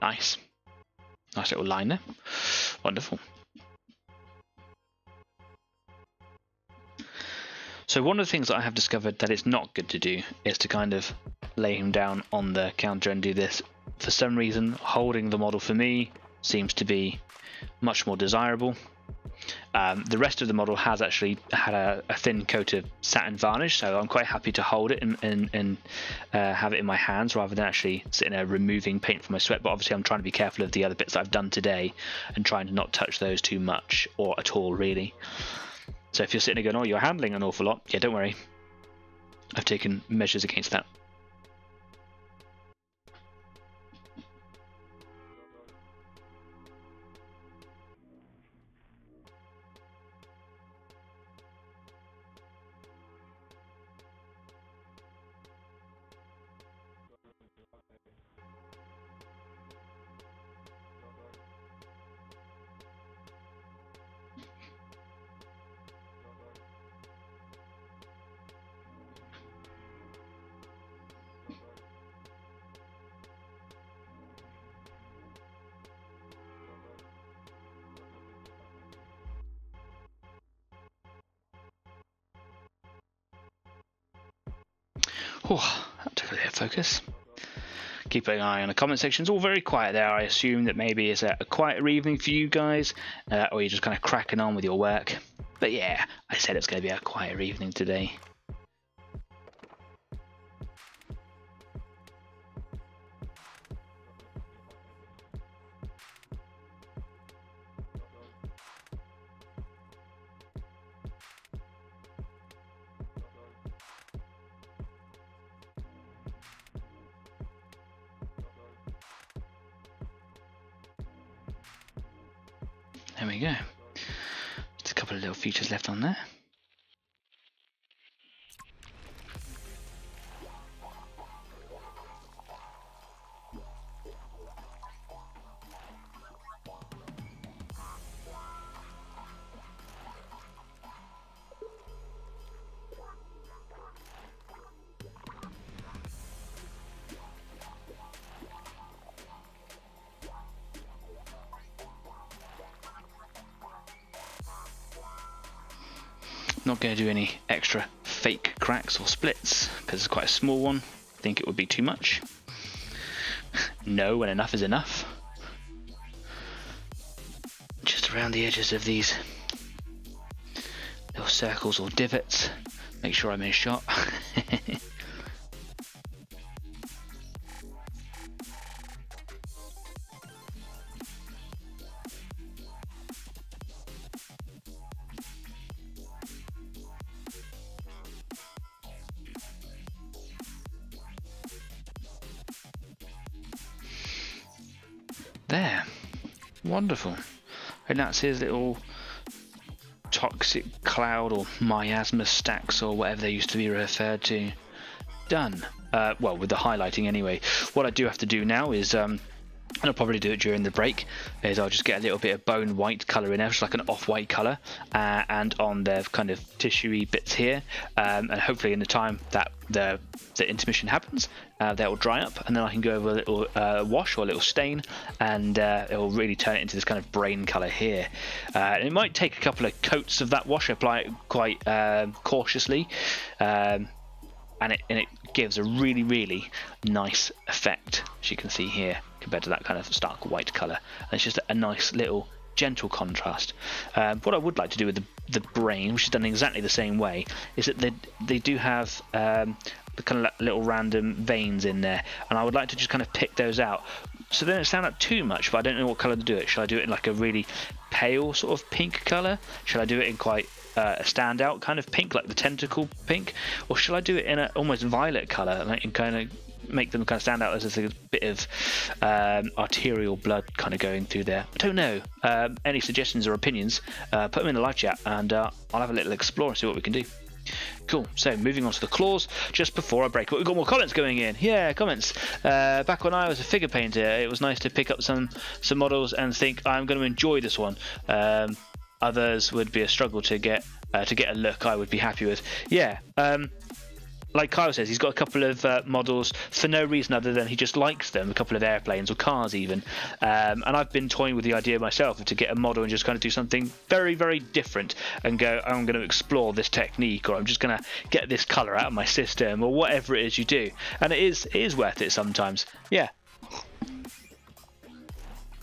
[SPEAKER 1] Nice. Nice little line there. Wonderful. So one of the things that I have discovered that it's not good to do is to kind of lay him down on the counter and do this. For some reason, holding the model for me seems to be much more desirable. The rest of the model has actually had a thin coat of satin varnish, so I'm quite happy to hold it and have it in my hands rather than actually sitting there removing paint from my sweat. But obviously I'm trying to be careful of the other bits that I've done today and trying to not touch those too much or at all really. So if you're sitting there going, oh, you're handling an awful lot, yeah, don't worry. I've taken measures against that. Oh, that took a bit of focus. Keep an eye on the comment section. It's all very quiet there. I assume that maybe it's a quieter evening for you guys, or you're just kind of cracking on with your work. But yeah, I said it's going to be a quieter evening today. There we go. Just a couple of little features left on there. Not going to do any extra fake cracks or splits because it's quite a small one. I think it would be too much. No, when enough is enough. Just around the edges of these little circles or divots. Make sure I'm in shot. There, wonderful. And that's his little toxic cloud or miasma stacks or whatever they used to be referred to. Done. Well, with the highlighting anyway. What I do have to do now is and I'll probably do it during the break, is I'll just get a little bit of bone white colour in there, just like an off-white colour, and on the kind of tissuey bits here, and hopefully in the time that the intermission happens, that will dry up, and then I can go over a little wash or a little stain, and it will really turn it into this kind of brain colour here. And it might take a couple of coats of that wash, apply it quite cautiously, and it gives a really nice effect, as you can see here, compared to that kind of stark white colour. And it's just a nice little gentle contrast. What I would like to do with the brain, which is done exactly the same way, is that they do have the kind of little random veins in there, and I would like to just kind of pick those out so they don't stand out too much, but I don't know what colour to do it. Should I do it in like a really pale sort of pink colour? Should I do it in quite a standout kind of pink, like the tentacle pink? Or should I do it in an almost violet colour, like, and kind of make them kind of stand out as a bit of arterial blood kind of going through there? I don't know. Any suggestions or opinions, put them in the live chat, and I'll have a little explore and see what we can do. Cool. So moving on to the claws, just before I break. We've got more comments going in. Yeah, comments. Back when I was a figure painter, it was nice to pick up some models and think, I'm going to enjoy this one. Others would be a struggle to get a look I would be happy with. Yeah. Like Kyle says, he's got a couple of models for no reason other than he just likes them, a couple of airplanes or cars even. And I've been toying with the idea myself to get a model and just kind of do something very different and go, I'm going to explore this technique, or I'm just going to get this colour out of my system, or whatever it is you do. And it is worth it sometimes. Yeah.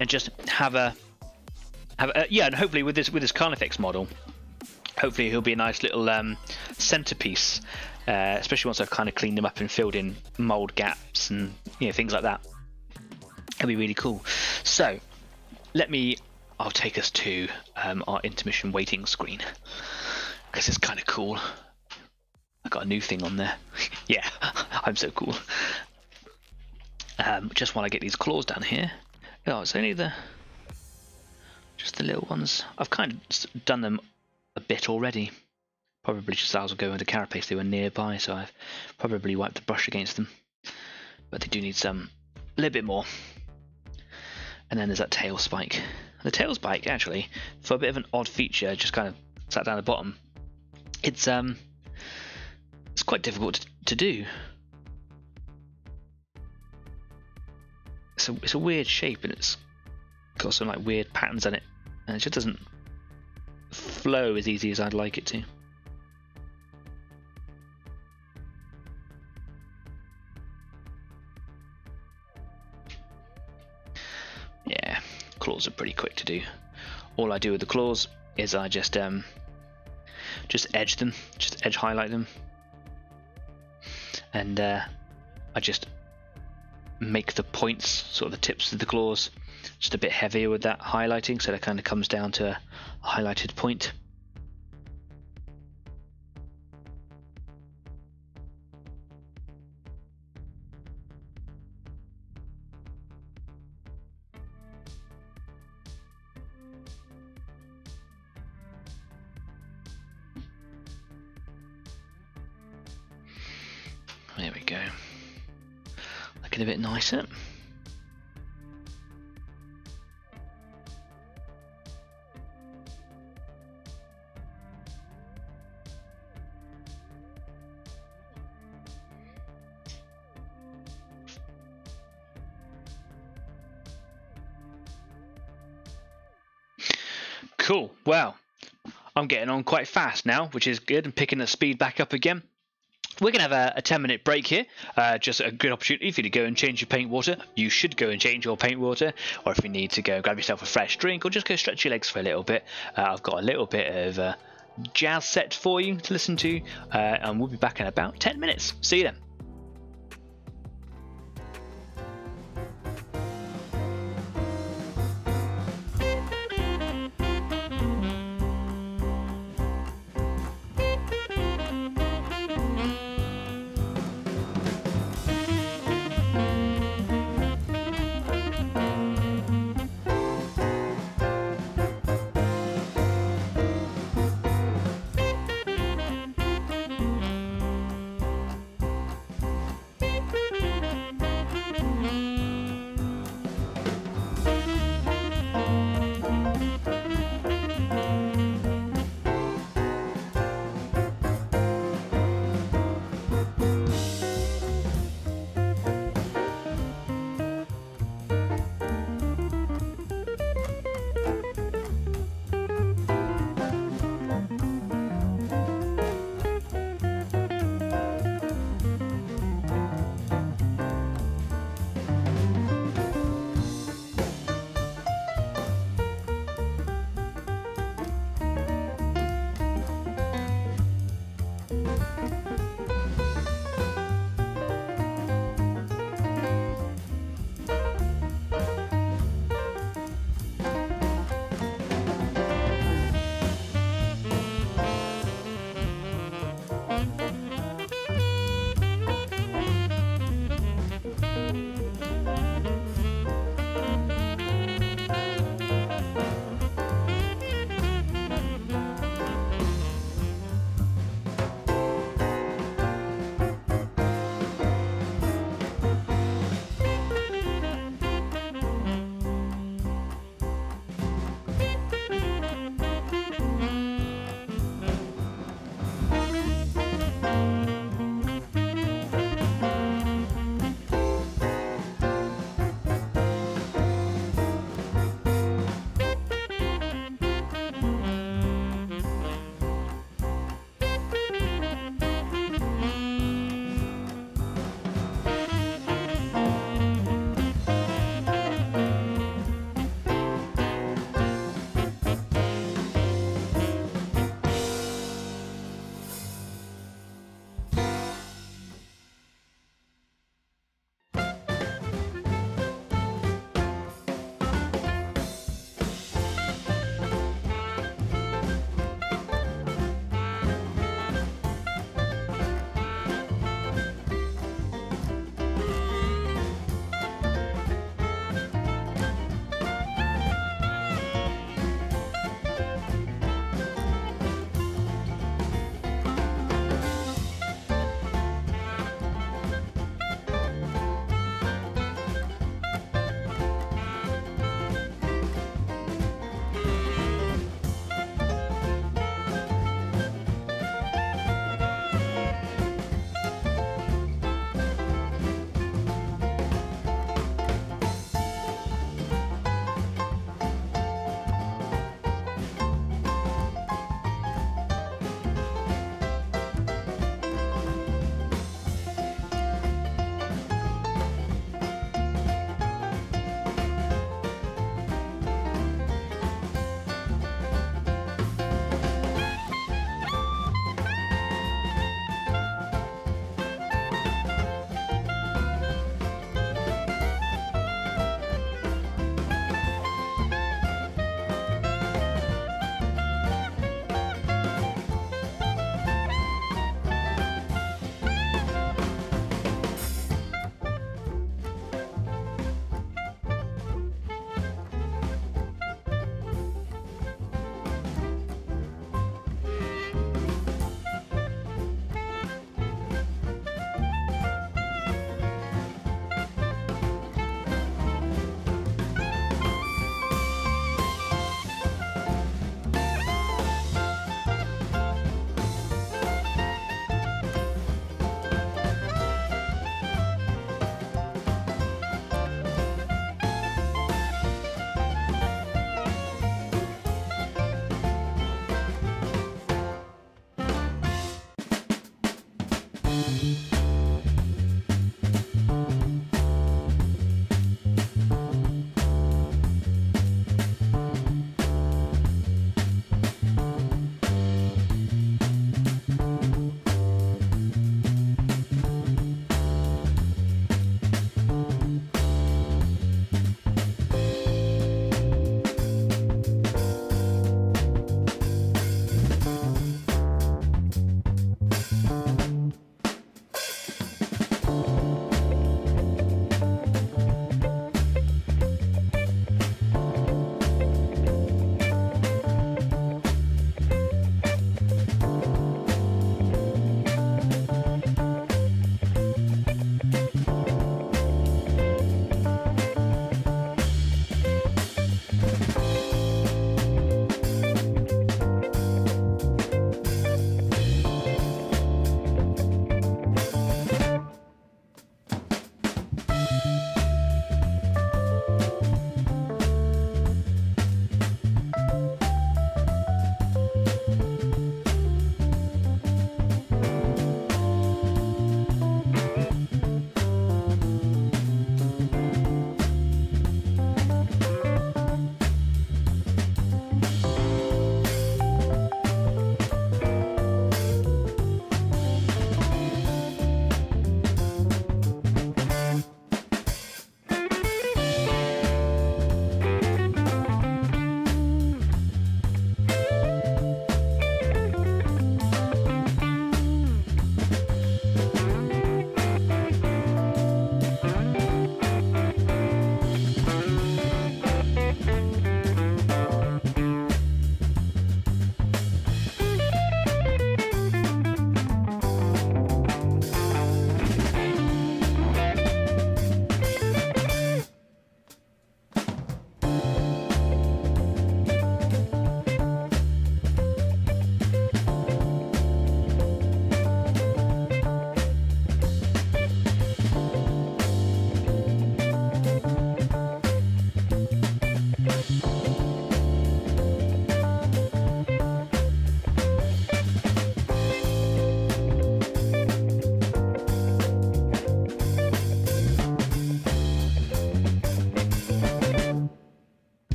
[SPEAKER 1] And just have a yeah, and hopefully with this Carnifex model, hopefully he'll be a nice little centerpiece. Especially once I've kind of cleaned them up and filled in mold gaps and things like that. It'll be really cool. So I'll take us to our intermission waiting screen, because it's kind of cool. I got a new thing on there. Yeah, I'm so cool. Just while I get these claws down here. Oh, it's only just the little ones. I've kind of done them a bit already. Probably just as I was going into carapace, they were nearby, so I've probably wiped the brush against them. But they do need a little bit more. And then there's that tail spike. The tail spike, actually, for a bit of an odd feature, just kind of sat down the bottom. It's quite difficult to do. It's a weird shape, and it's got some like weird patterns on it, and it just doesn't flow as easy as I'd like it to. Yeah, claws are pretty quick to do. All I do with the claws is I just edge them, just edge highlight them, and I just make the points, sort of the tips of the claws, just a bit heavier with that highlighting, so that kind of comes down to a highlighted point. There we go. Looking a bit nicer. Cool. Well, I'm getting on quite fast now, which is good, and picking the speed back up again. We're going to have a 10-minute break here, just a good opportunity for you to go and change your paint water. You should go and change your paint water, or if you need to go grab yourself a fresh drink, or just go stretch your legs for a little bit. I've got a little bit of jazz set for you to listen to, and we'll be back in about 10 minutes. See you then.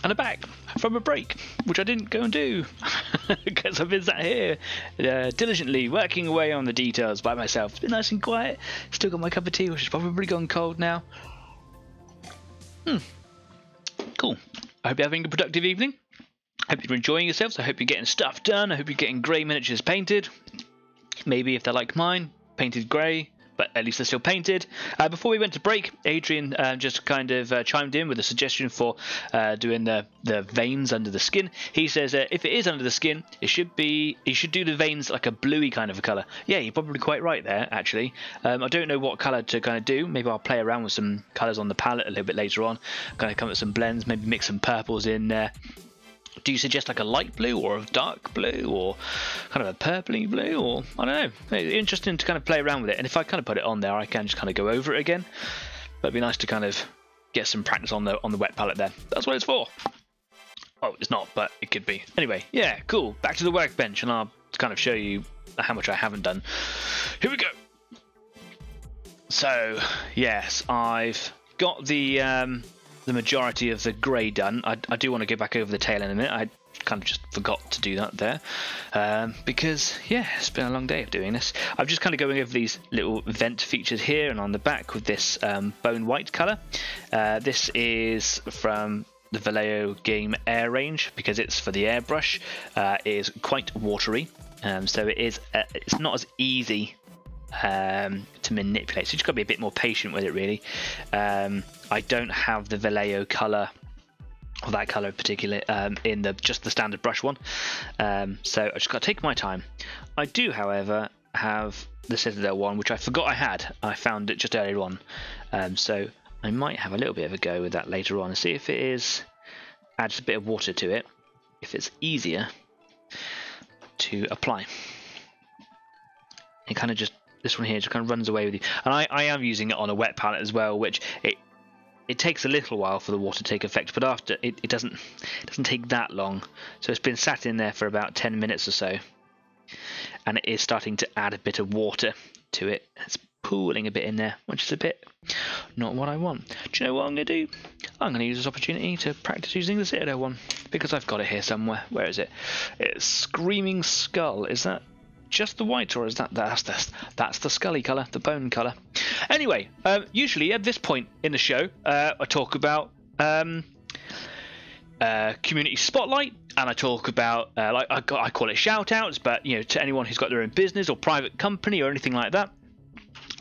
[SPEAKER 1] And I'm back from a break, which I didn't go and do because I've been sat here diligently working away on the details by myself. It's been nice and quiet. Still got my cup of tea, which has probably gone cold now. Cool. I hope you're having a productive evening. I hope you're enjoying yourselves. I hope you're getting stuff done. I hope you're getting grey miniatures painted. Maybe if they're like mine, painted grey, but at least they're still painted. Before we went to break, Adrian just kind of chimed in with a suggestion for doing the veins under the skin. He says if it is under the skin, you should do the veins like a bluey kind of a colour. Yeah, you're probably quite right there, actually. I don't know what colour to kind of do. Maybe I'll play around with some colours on the palette a little bit later on. Kind of come up with some blends, maybe mix some purples in there. Do you suggest like a light blue or a dark blue or kind of a purpley blue, or I don't know. It's interesting to kind of play around with it, and if I kind of put it on there, I can just kind of go over it again. But it'd be nice to kind of get some practice on the wet palette there. That's what it's for. Oh, it's not, but it could be. Anyway, yeah, cool. Back to the workbench, and I'll kind of show you how much I haven't done. Here we go. So yes, I've got the majority of the grey done. I do want to go back over the tail in a minute. I kind of just forgot to do that there because yeah, it's been a long day of doing this. I'm just kind of going over these little vent features here and on the back with this bone white colour. This is from the Vallejo Game Air range because it's for the airbrush. It is quite watery, so it's not as easy to manipulate, so you just got to be a bit more patient with it, really. I don't have the Vallejo colour, or that colour in particular, in just the standard brush one, so I just got to take my time. I do, however, have the Citadel one, which I forgot I had. I found it just earlier on, so I might have a little bit of a go with that later on and see if it adds a bit of water to it, if it's easier to apply. It kind of just, this one here just kind of runs away with you, and I am using it on a wet palette as well, which it takes a little while for the water to take effect, but after it doesn't take that long. So it's been sat in there for about 10 minutes or so, and it is starting to add a bit of water to it. It's pooling a bit in there, which is a bit not what I want. Do you know what I'm going to do? I'm going to use this opportunity to practice using the Citadel one, because I've got it here somewhere. Where is it? It's Screaming Skull. Is that just the white, or is that's the scully colour, the bone colour? Anyway, usually at this point in the show, I talk about community spotlight, and I talk about I call it shout outs, but you know, to anyone who's got their own business or private company or anything like that.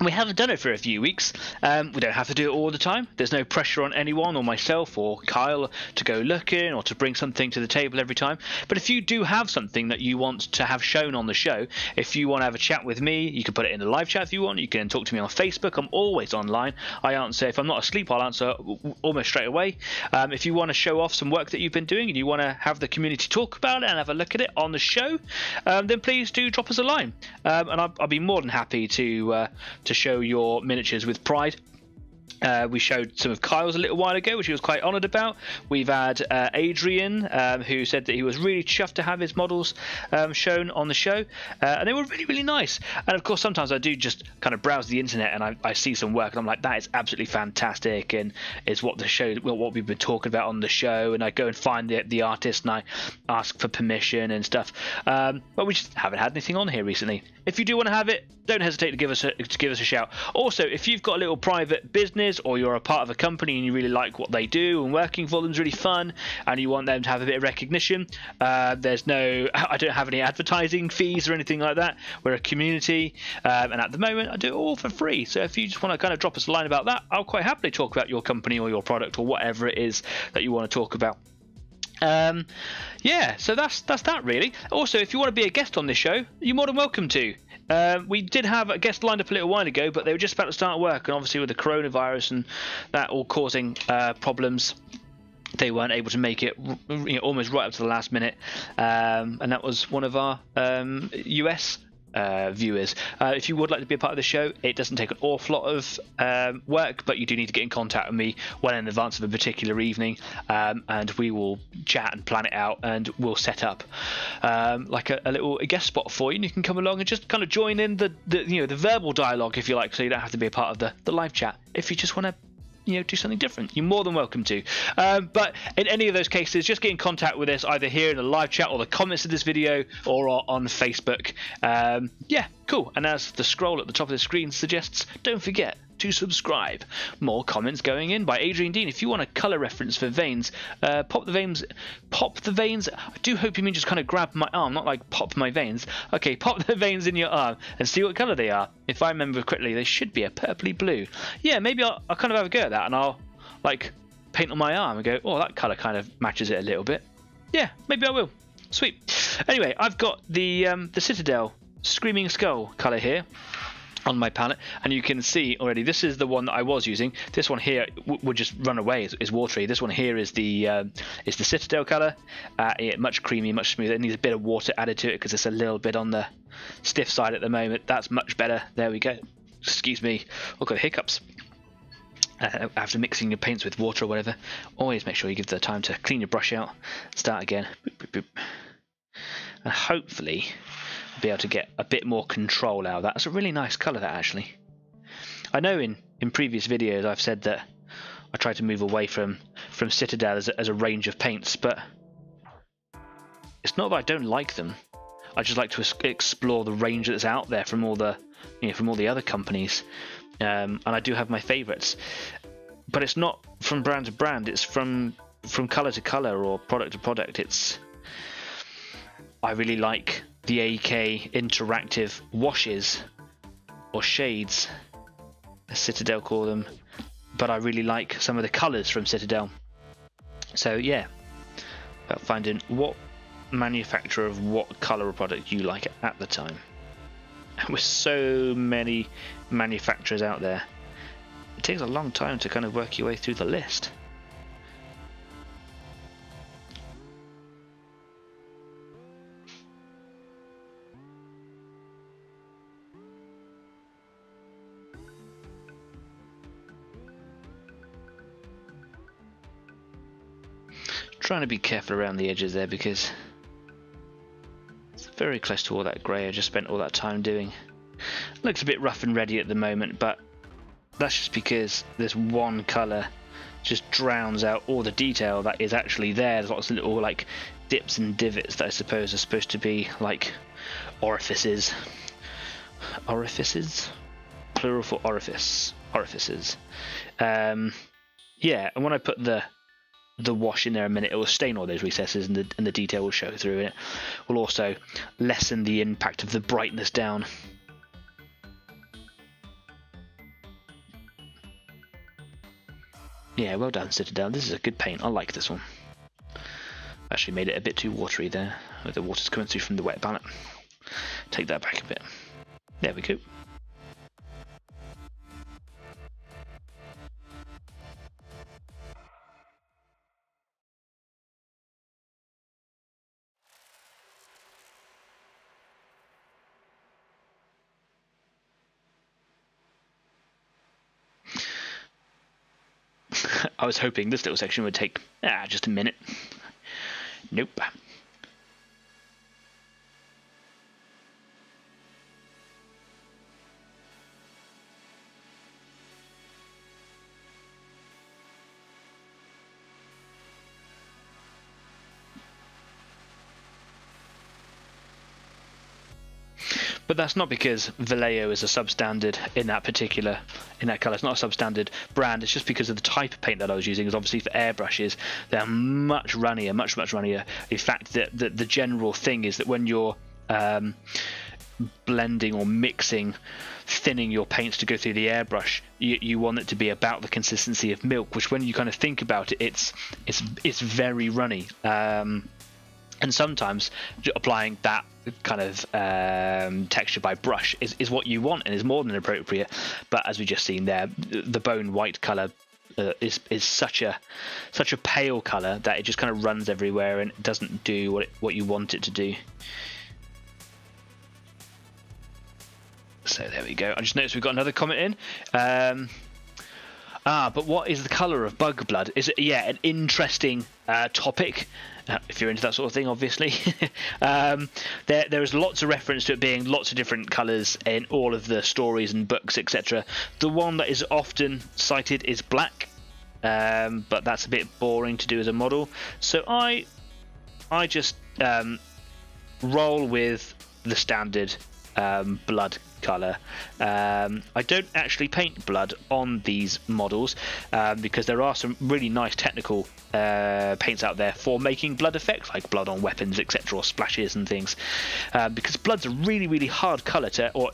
[SPEAKER 1] We haven't done it for a few weeks. We don't have to do it all the time. There's no pressure on anyone or myself or Kyle to go looking or to bring something to the table every time. But if you do have something that you want to have shown on the show, if you want to have a chat with me, you can put it in the live chat if you want. You can talk to me on Facebook. I'm always online. I answer. If I'm not asleep, I'll answer almost straight away. If you want to show off some work that you've been doing and you want to have the community talk about it and have a look at it on the show, then please do drop us a line. And I'll be more than happy to show your miniatures with pride. We showed some of Kyle's a little while ago, which he was quite honoured about. We've had Adrian, who said that he was really chuffed to have his models shown on the show, and they were really, really nice. And of course, sometimes I do just kind of browse the internet and I see some work, and I'm like, that is absolutely fantastic, and it's what the show, what we've been talking about on the show. And I go and find the artist and I ask for permission and stuff. But we just haven't had anything on here recently. If you do want to have it, don't hesitate to give us a shout. Also, if you've got a little private business, or you're a part of a company and you really like what they do and working for them is really fun, and you want them to have a bit of recognition, I don't have any advertising fees or anything like that. We're a community, and at the moment I do it all for free. So if you just want to kind of drop us a line about that, I'll quite happily talk about your company or your product or whatever it is that you want to talk about. Yeah, so that's that really. Also, if you want to be a guest on this show, you're more than welcome to. We did have a guest lined up a little while ago, but they were just about to start work, and obviously with the coronavirus and that all causing problems, they weren't able to make it, almost right up to the last minute. And that was one of our US viewers. If you would like to be a part of the show, it doesn't take an awful lot of work, but you do need to get in contact with me well in advance of a particular evening, and we will chat and plan it out, and we'll set up like a little guest spot for you, and you can come along and just kind of join in the verbal dialogue if you like, so you don't have to be a part of the live chat. If you just want to do something different, you're more than welcome to. But in any of those cases, just get in contact with us either here in the live chat or the comments of this video or on Facebook. Yeah, cool. And as the scroll at the top of the screen suggests, don't forget to subscribe. More comments going in by Adrian Dean. If you want a colour reference for veins, pop the veins. I do hope you mean just kind of grab my arm, not like pop my veins. Okay, pop the veins in your arm and see what colour they are. If I remember correctly, they should be a purpley blue. Yeah, maybe I'll kind of have a go at that, and I'll like paint on my arm and go, oh, that colour kind of matches it a little bit. Yeah, maybe I will. Sweet. Anyway, I've got the Citadel Screaming Skull colour here on my palette, and you can see already this is the one that I was using. This one here would just run away, is watery. This one here is the Citadel colour. Much creamy, much smoother. It needs a bit of water added to it because it's a little bit on the stiff side at the moment. That's much better. There we go. Excuse me, I've got hiccups. After mixing your paints with water or whatever, always make sure you give the time to clean your brush out, start again, boop, boop, boop. And hopefully be able to get a bit more control out of that. It's a really nice colour, that, actually. I know in previous videos I've said that I try to move away from Citadel as a range of paints, but it's not that I don't like them. I just like to explore the range that's out there from all the other companies, and I do have my favourites, but it's not from brand to brand. It's from colour to colour or product to product. I really like the AK interactive washes, or shades as Citadel call them, but I really like some of the colours from Citadel. So yeah, about finding what manufacturer of what colour or product you like at the time. And with so many manufacturers out there, it takes a long time to kind of work your way through the list. Trying to be careful around the edges there because it's very close to all that grey I just spent all that time doing. Looks a bit rough and ready at the moment, but that's just because this one colour just drowns out all the detail that is actually there. There's lots of little like dips and divots that I suppose are supposed to be like orifices. Orifices? Plural for orifice. Orifices. Yeah, and when I put the wash in there a minute, it will stain all those recesses, and the detail will show through. It will also lessen the impact of the brightness down. Yeah, well done, Citadel. This is a good paint. I like this one. Actually made it a bit too watery there. The water's coming through from the wet palette. Take that back a bit. There we go. I was hoping this little section would take just a minute. Nope. But that's not because Vallejo is a substandard in that colour. It's not a substandard brand. It's just because of the type of paint that I was using. Is obviously for airbrushes, they're much runnier, much runnier. In fact, the general thing is that when you're blending or mixing, thinning your paints to go through the airbrush, you want it to be about the consistency of milk. Which, when you kind of think about it, it's very runny. And sometimes applying that kind of texture by brush is what you want and is more than appropriate. But as we just seen there, the bone white colour is such a pale colour that it just kind of runs everywhere and doesn't do what you want it to do. So there we go. I just noticed we've got another comment in. But what is the colour of bug blood? Is it, an interesting topic. If you're into that sort of thing, obviously. There is lots of reference to it being lots of different colours in all of the stories and books, etc. The one that is often cited is black. but that's a bit boring to do as a model. So I just roll with the standard blood colour. I don't actually paint blood on these models because there are some really nice technical paints out there for making blood effects, like blood on weapons, etc., or splashes and things, because blood's a really hard colour to, or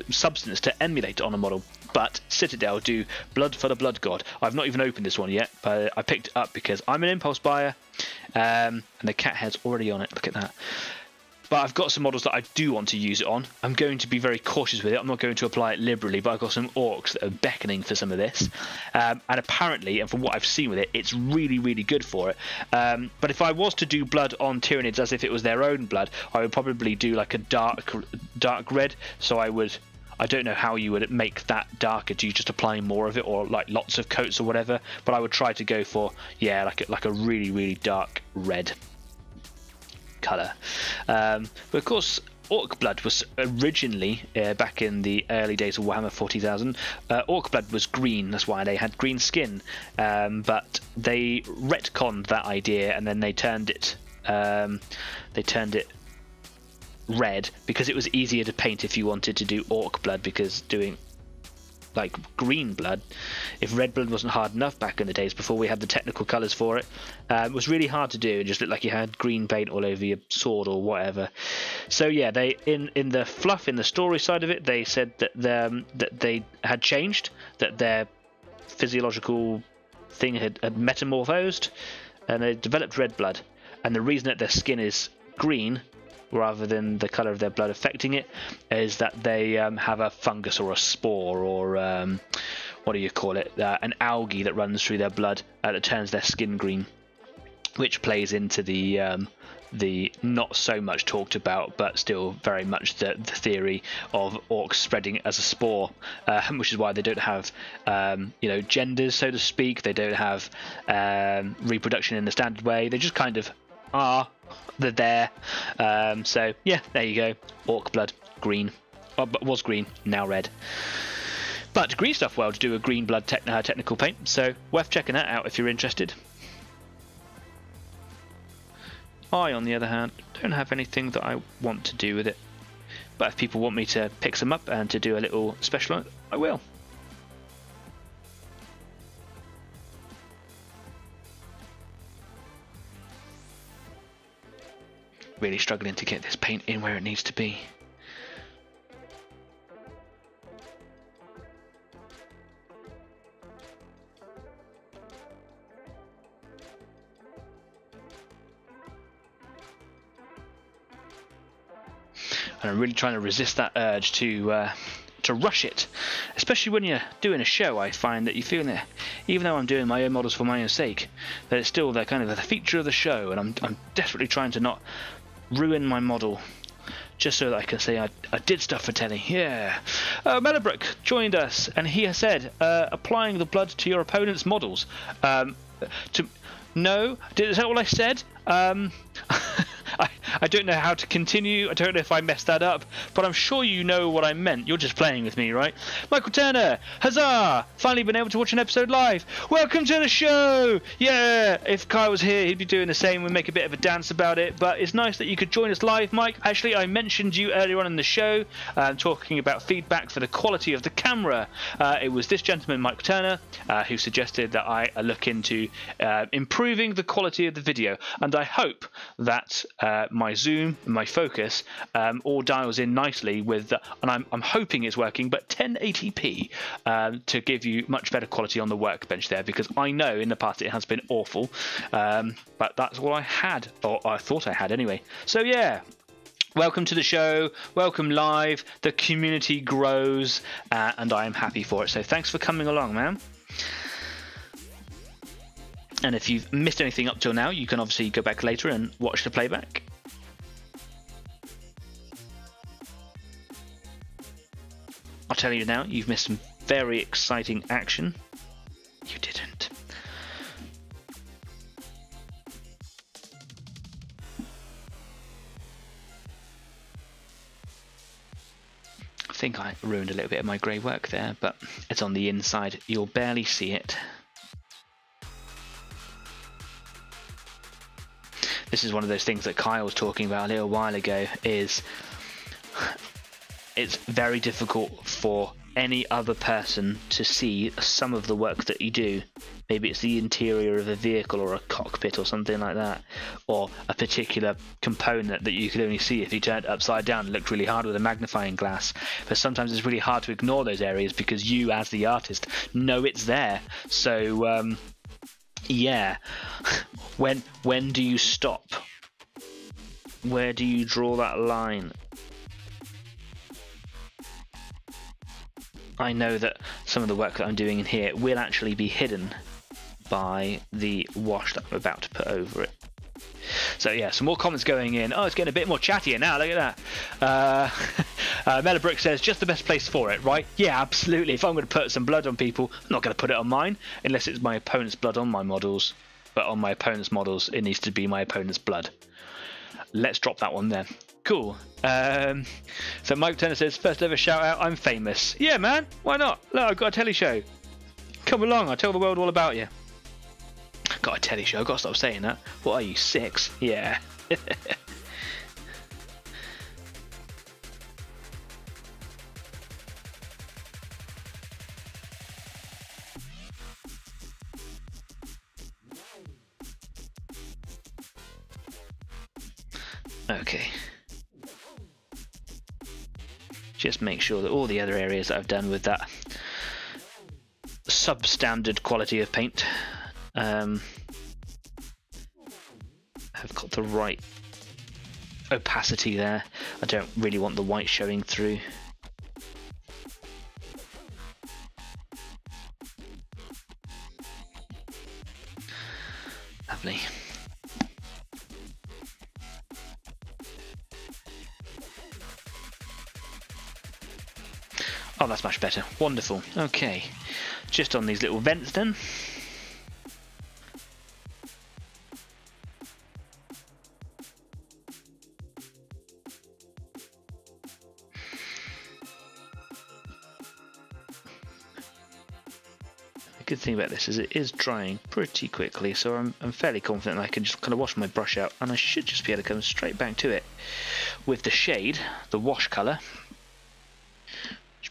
[SPEAKER 1] substance to emulate on a model. But Citadel do Blood for the Blood God. I've not even opened this one yet, but I picked it up because I'm an impulse buyer, and the cat head's already on it. Look at that. But I've got some models that I do want to use it on. I'm going to be very cautious with it. I'm not going to apply it liberally, but I've got some orcs that are beckoning for some of this. And apparently, and from what I've seen with it, it's really good for it. But if I was to do blood on Tyranids as if it was their own blood, I would probably do like a dark red. So I don't know how you would make that darker. Do you just apply more of it, or like lots of coats or whatever? But I would try to go for, yeah, like a really dark red colour. But of course, Orc blood was originally, back in the early days of Warhammer 40,000, Orc blood was green. That's why they had green skin. But they retconned that idea, and then they turned it red because it was easier to paint if you wanted to do Orc blood, because doing like green blood, if red blood wasn't hard enough back in the days before we had the technical colours for it, it was really hard to do. It just looked like you had green paint all over your sword or whatever. So yeah, they in the fluff, in the story side of it, they said that they had changed, that their physiological thing had metamorphosed, and they developed red blood. And the reason that their skin is green rather than the colour of their blood affecting it is that they have a fungus or a spore, or what do you call it, an algae that runs through their blood that turns their skin green, which plays into the not so much talked about but still very much the theory of orcs spreading as a spore, which is why they don't have genders, so to speak. They don't have reproduction in the standard way. They just kind of are. They're there. So yeah, there you go. Orc blood, green. But was green, now red. But Green Stuff World do a green blood technical paint, so worth checking that out if you're interested. I, on the other hand, don't have anything that I want to do with it. But if people want me to pick some up and to do a little special on it, I will. Really struggling to get this paint in where it needs to be. And I'm really trying to resist that urge to rush it, especially when you're doing a show. I find that you feel that, even though I'm doing my own models for my own sake, that it's still the kind of the feature of the show, and I'm desperately trying to not ruin my model just so that I can say I did stuff for telly. Yeah. Mellabrook joined us, and he has said, applying the blood to your opponent's models. No, is that all I said? I don't know how to continue. I don't know if I messed that up, but I'm sure you know what I meant. You're just playing with me, right? Michael Turner, huzzah! Finally been able to watch an episode live. Welcome to the show! Yeah, if Kai was here, he'd be doing the same. We'd make a bit of a dance about it, but it's nice that you could join us live, Mike. Actually, I mentioned you earlier on in the show, talking about feedback for the quality of the camera. It was this gentleman, Mike Turner, who suggested that I look into improving the quality of the video, and I hope that my zoom and my focus all dials in nicely with, and I'm hoping it's working, but 1080p to give you much better quality on the workbench there, because I know in the past it has been awful, but that's all I had, or I thought I had anyway. So yeah, welcome to the show, welcome live, the community grows, and I am happy for it, so thanks for coming along, man. And if you've missed anything up till now, you can obviously go back later and watch the playback. I'll tell you now, you've missed some very exciting action. You didn't. I think I ruined a little bit of my grey work there, but it's on the inside. You'll barely see it. this is one of those things that Kyle was talking about a little while ago, is it's very difficult for any other person to see some of the work that you do. Maybe it's the interior of a vehicle or a cockpit or something like that, or a particular component that you could only see if you turned it upside down and looked really hard with a magnifying glass. But sometimes it's really hard to ignore those areas because you, as the artist, know it's there. So yeah, when do you stop? Where do you draw that line? I know that some of the work that I'm doing in here will actually be hidden by the wash that I'm about to put over it. So yeah, some more comments going in. Oh, it's getting a bit more chattier now, look at that. Mellabrook says, just the best place for it, right? Yeah, absolutely. If I'm going to put some blood on people, I'm not going to put it on mine, unless it's my opponent's blood on my models. But on my opponent's models, it needs to be my opponent's blood. Let's drop that one there. Cool. So Mike Turner says, first ever shout out, I'm famous. Yeah, man, why not? Look, I've got a telly show. Come along, I'll tell the world all about you. Got a telly show, I've got to stop saying that. What are you, 6? Yeah. Okay. Just make sure that all the other areas that I've done with that substandard quality of paint have got the right opacity there. I don't really want the white showing through. Lovely. Oh, that's much better. Wonderful. Okay. Just on these little vents then. The good thing about this is it is drying pretty quickly, so I'm fairly confident I can just kind of wash my brush out, and I should just be able to come straight back to it with the shade, the wash colour.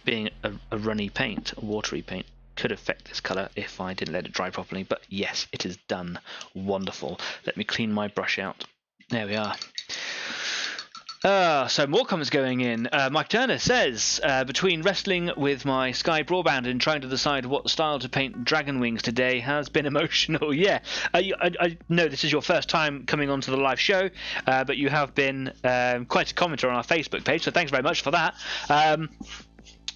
[SPEAKER 1] Being a runny paint, a watery paint, could affect this colour if I didn't let it dry properly, but yes, it is done. Wonderful. Let me clean my brush out. There we are. So more comments going in. Mike Turner says, between wrestling with my Sky Broadband and trying to decide what style to paint dragon wings today has been emotional. Yeah, I know this is your first time coming onto the live show, but you have been quite a commenter on our Facebook page, so thanks very much for that.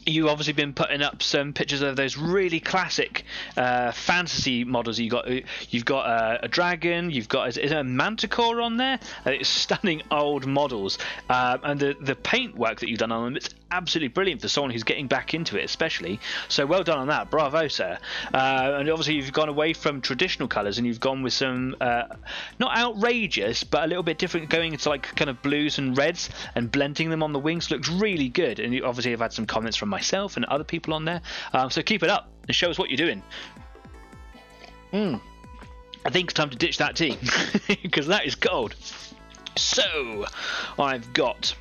[SPEAKER 1] You've obviously been putting up some pictures of those really classic fantasy models. You've got a dragon. You've got, is it a manticore on there? It's stunning old models, and the paint work that you've done on them, it's absolutely brilliant for someone who's getting back into it, especially. So well done on that, bravo, sir. And obviously you've gone away from traditional colours and you've gone with some not outrageous, but a little bit different, going into like kind of blues and reds and blending them on the wings. Looks really good. And you obviously have had some comments from myself and other people on there, so keep it up and show us what you're doing. I think it's time to ditch that tea because that is cold. So I've got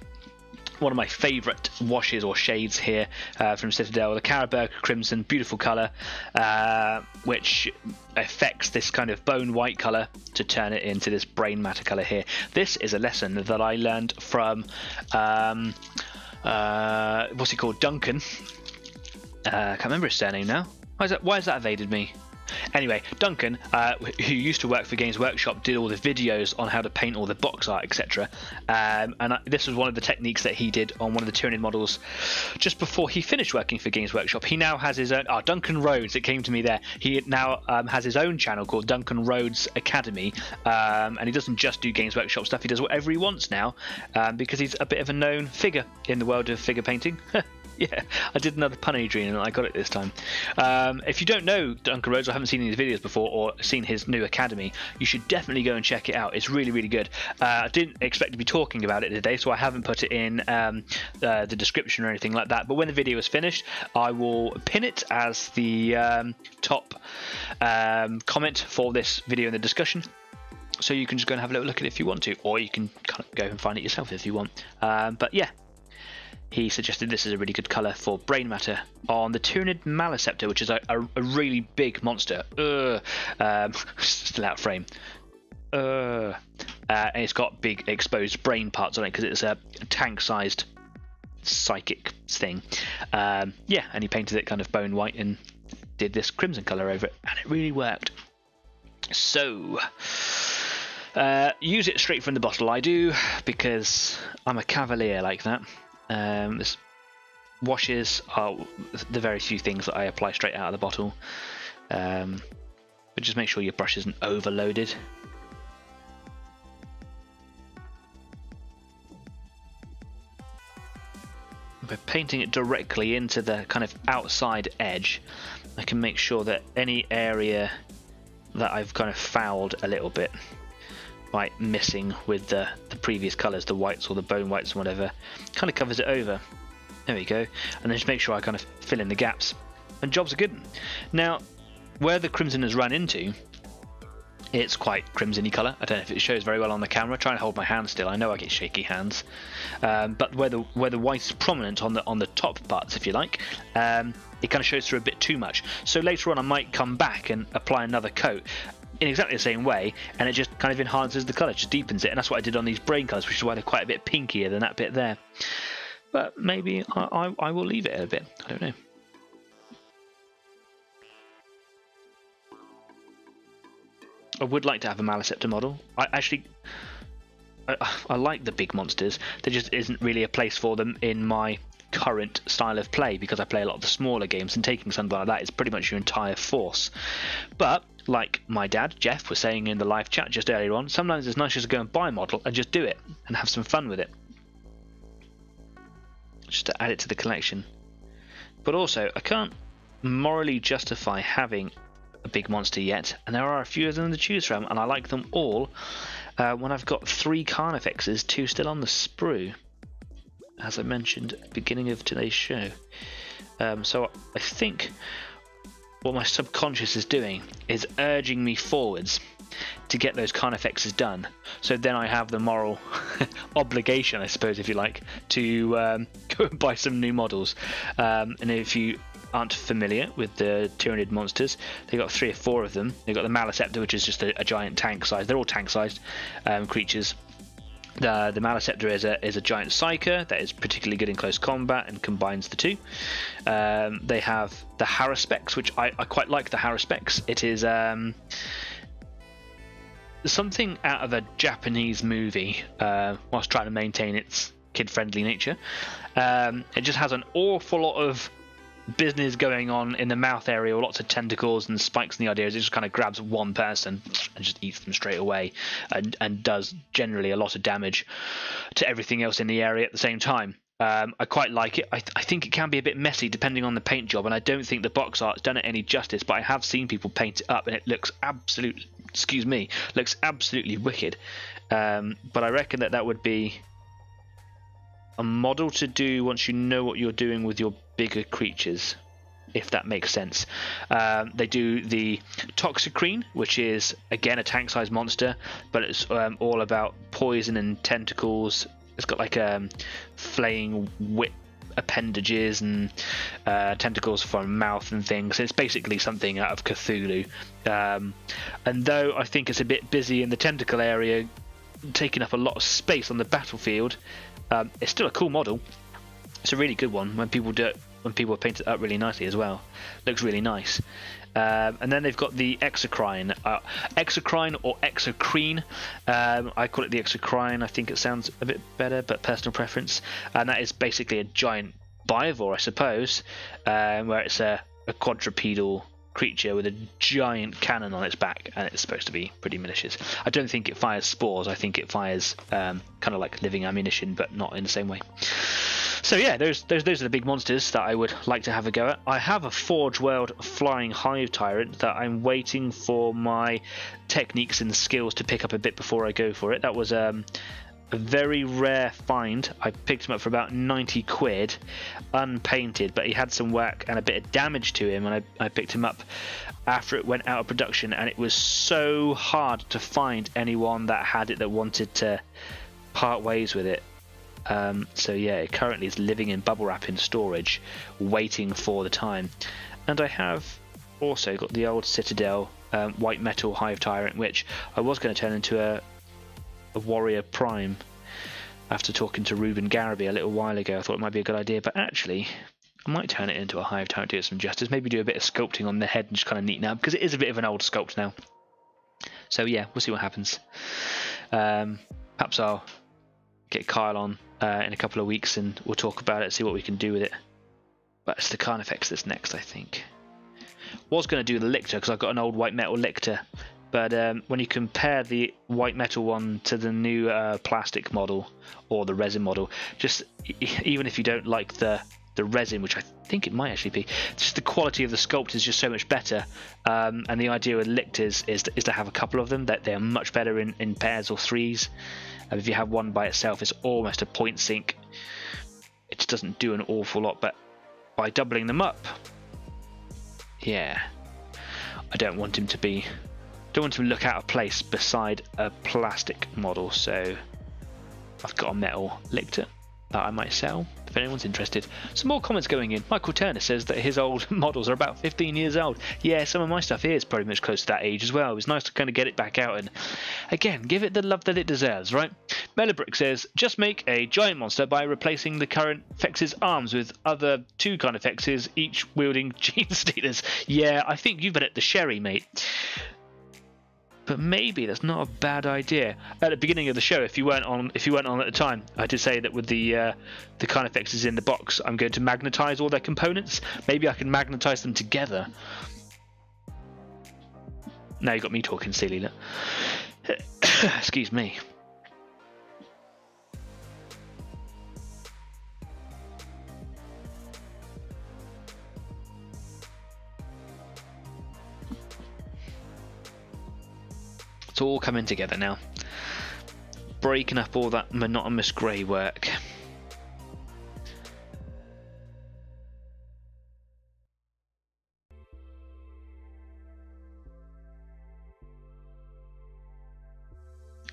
[SPEAKER 1] one of my favourite washes or shades here from Citadel, the Carabao Crimson, beautiful colour, which affects this kind of bone white colour to turn it into this brain matter colour here. This is a lesson that I learned from what's he called, Duncan. I can't remember his surname now. Why has that evaded me? Anyway, Duncan, who used to work for Games Workshop, did all the videos on how to paint all the box art, etc. This was one of the techniques that he did on one of the Tyranid models just before he finished working for Games Workshop. He now has his own, Duncan Rhodes, it came to me there. He now has his own channel called Duncan Rhodes Academy, and he doesn't just do Games Workshop stuff, he does whatever he wants now, because he's a bit of a known figure in the world of figure painting. Yeah, I did another pun, Adrian, and I got it this time. If you don't know Duncan Rhodes or haven't seen his videos before or seen his new academy, you should definitely go and check it out. It's really, really good. I didn't expect to be talking about it today, so I haven't put it in the description or anything like that. But when the video is finished, I will pin it as the top comment for this video in the discussion. So you can just go and have a little look at it if you want to, or you can kind of go and find it yourself if you want. But yeah, he suggested this is a really good colour for brain matter on the Tyranid Maleceptor, which is a really big monster. Still out of frame. And it's got big exposed brain parts on it because it's a tank-sized psychic thing. Yeah, and he painted it kind of bone white and did this crimson colour over it, and it really worked. So use it straight from the bottle. I do, because I'm a cavalier like that. This washes are the very few things that I apply straight out of the bottle, but just make sure your brush isn't overloaded. By painting it directly into the kind of outside edge, I can make sure that any area that I've kind of fouled a little bit by missing with the previous colours, the whites or the bone whites or whatever, kind of covers it over. There we go. And then just make sure I kind of fill in the gaps, and jobs are good. Now, where the crimson has run into, it's quite crimson-y colour. I don't know if it shows very well on the camera. Try and hold my hand still. I know I get shaky hands. But where the white is prominent on the top parts, if you like, it kind of shows through a bit too much. So later on I might come back and apply another coat in exactly the same way, and it just kind of enhances the colour, just deepens it. And that's what I did on these brain colours, which is why they're quite a bit pinkier than that bit there. But maybe I will leave it a bit. I don't know. I would like to have a Maleceptor model. I like the big monsters. There just isn't really a place for them in my current style of play, because I play a lot of the smaller games, and taking something like that is pretty much your entire force. But like my dad Jeff was saying in the live chat just earlier on, sometimes it's nice just to go and buy a model and just do it and have some fun with it, just to add it to the collection. But also, I can't morally justify having a big monster yet, and there are a few of them to choose from, and I like them all when I've got 3 Carnifexes, 2 still on the sprue, as I mentioned at the beginning of today's show. So I think what my subconscious is doing is urging me forwards to get those Carnifexes done, so then I have the moral obligation, I suppose, if you like, to go and buy some new models. And if you aren't familiar with the Tyranid monsters, they've got 3 or 4 of them. They've got the Maleceptor, which is just a giant tank size. They're all tank sized creatures. The Maleceptor is a giant psyker that is particularly good in close combat and combines the two. They have the Haruspex, which I quite like the Haruspex. It is something out of a Japanese movie, whilst trying to maintain its kid-friendly nature. It just has an awful lot of business going on in the mouth area, lots of tentacles and spikes, and the idea is it just kind of grabs one person and just eats them straight away, and does generally a lot of damage to everything else in the area at the same time. I quite like it. I think it can be a bit messy depending on the paint job, and I don't think the box art's done it any justice, but I have seen people paint it up and it looks absolutely wicked. But I reckon that would be a model to do once you know what you're doing with your bigger creatures, if that makes sense. They do the Toxicrene, which is again a tank-sized monster, but it's all about poison and tentacles. It's got like flaying whip appendages and tentacles from mouth and things. It's basically something out of Cthulhu. And though I think it's a bit busy in the tentacle area, taking up a lot of space on the battlefield, it's still a cool model. It's a really good one when people do it, when people paint it up really nicely as well. Looks really nice. And then they've got the Exocrine, or Exocrine. I call it the Exocrine. I think it sounds a bit better, but personal preference. And that is basically a giant bivore, I suppose, where it's a quadrupedal creature with a giant cannon on its back, and it's supposed to be pretty malicious. I don't think it fires spores. I think it fires kind of like living ammunition, but not in the same way. So yeah, those are the big monsters that I would like to have a go at. I have a Forge World Flying Hive Tyrant that I'm waiting for my techniques and skills to pick up a bit before I go for it. That was a very rare find. I picked him up for about 90 quid, unpainted, but he had some work and a bit of damage to him, and I picked him up after it went out of production, and it was so hard to find anyone that had it that wanted to part ways with it. So yeah, it currently is living in bubble wrap in storage, waiting for the time. And I have also got the old Citadel white metal Hive Tyrant, which I was going to turn into a Warrior Prime after talking to Ruben Garraby a little while ago. I thought it might be a good idea, but actually I might turn it into a Hive Tyrant, do it some justice, maybe do a bit of sculpting on the head and just kind of neaten up, because it is a bit of an old sculpt now. So yeah, we'll see what happens. Perhaps I'll get Kyle on in a couple of weeks and we'll talk about it, see what we can do with it. But it's the Carnifex that's next, I think. Was going to do the Lictor because I've got an old white metal Lictor, but when you compare the white metal one to the new plastic model or the resin model, just even if you don't like the resin, which I think it might actually be, just the quality of the sculpt is just so much better. And the idea with Lictors is to have a couple of them, that they're much better in pairs or threes. If you have one by itself, it's almost a point sink. It just doesn't do an awful lot, but by doubling them up, yeah, I don't want him to look out of place beside a plastic model. So I've got a metal Lictor that I might sell if anyone's interested. Some more comments going in. Michael Turner says that his old models are about 15 years old. Yeah, some of my stuff here is pretty much close to that age as well. It was nice to kind of get it back out and, again, give it the love that it deserves, right? Melabrick says, just make a giant monster by replacing the current Fex's arms with other two kind of Fexes, each wielding Gene Stealers. Yeah, I think you've been at the sherry, mate. But maybe that's not a bad idea. At the beginning of the show, if you weren't on at the time, I did say that with the kind of Fexes in the box, I'm going to magnetize all their components. Maybe I can magnetize them together. Now you got me talking silly. Excuse me. It's all coming together now. Breaking up all that monotonous grey work.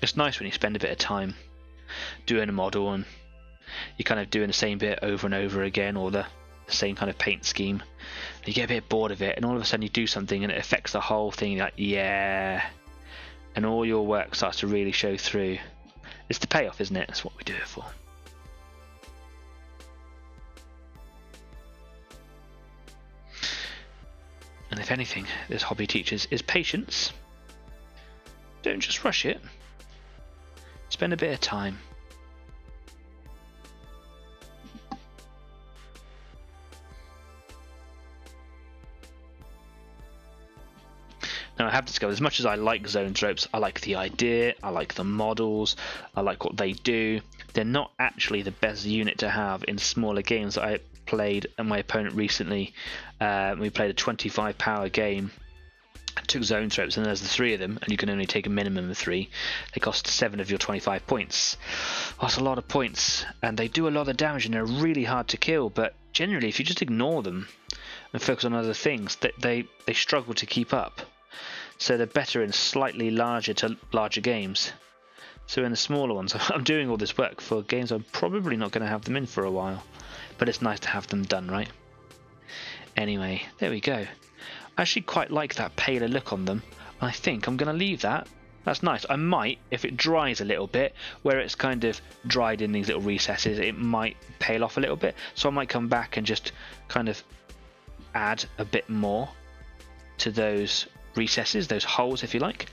[SPEAKER 1] It's nice when you spend a bit of time doing a model and you're kind of doing the same bit over and over again, or the same kind of paint scheme. You get a bit bored of it, and all of a sudden you do something and it affects the whole thing. You're like, yeah. And all your work starts to really show through. It's the payoff, isn't it? That's what we do it for. And if anything, this hobby teaches is patience. Don't just rush it. Spend a bit of time. Now, I have discovered, as much as I like Zoanthropes, I like the idea, I like the models, I like what they do. They're not actually the best unit to have in smaller games that I played and my opponent recently. We played a 25 power game. I took Zoanthropes, and there's the 3 of them, and you can only take a minimum of 3. They cost 7 of your 25 points. Well, that's a lot of points, and they do a lot of damage, and they're really hard to kill. But generally, if you just ignore them and focus on other things, they struggle to keep up. So they're better in slightly larger to larger games. So in the smaller ones, I'm doing all this work for games I'm probably not going to have them in for a while. But it's nice to have them done, right? Anyway, there we go. I actually quite like that paler look on them. I think I'm going to leave that. That's nice. I might, if it dries a little bit, where it's kind of dried in these little recesses, it might pale off a little bit. So I might come back and just kind of add a bit more to those recesses, those holes, if you like.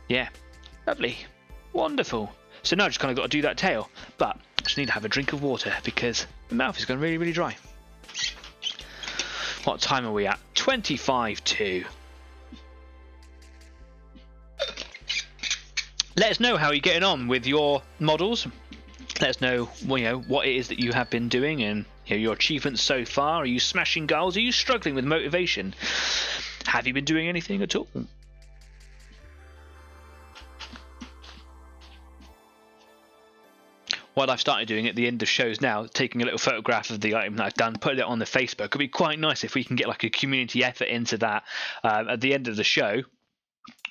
[SPEAKER 1] Yeah, lovely, wonderful. So now I just kind of got to do that tail, but I just need to have a drink of water because my mouth is going really, really dry. What time are we at? 25 to. Let us know how you're getting on with your models. Let us know, what it is that you have been doing and your achievements so far. Are you smashing goals? Are you struggling with motivation? Have you been doing anything at all? what I've started doing at the end of shows now, taking a little photograph of the item that I've done, putting it on the Facebook. It'd be quite nice if we can get like a community effort into that at the end of the show.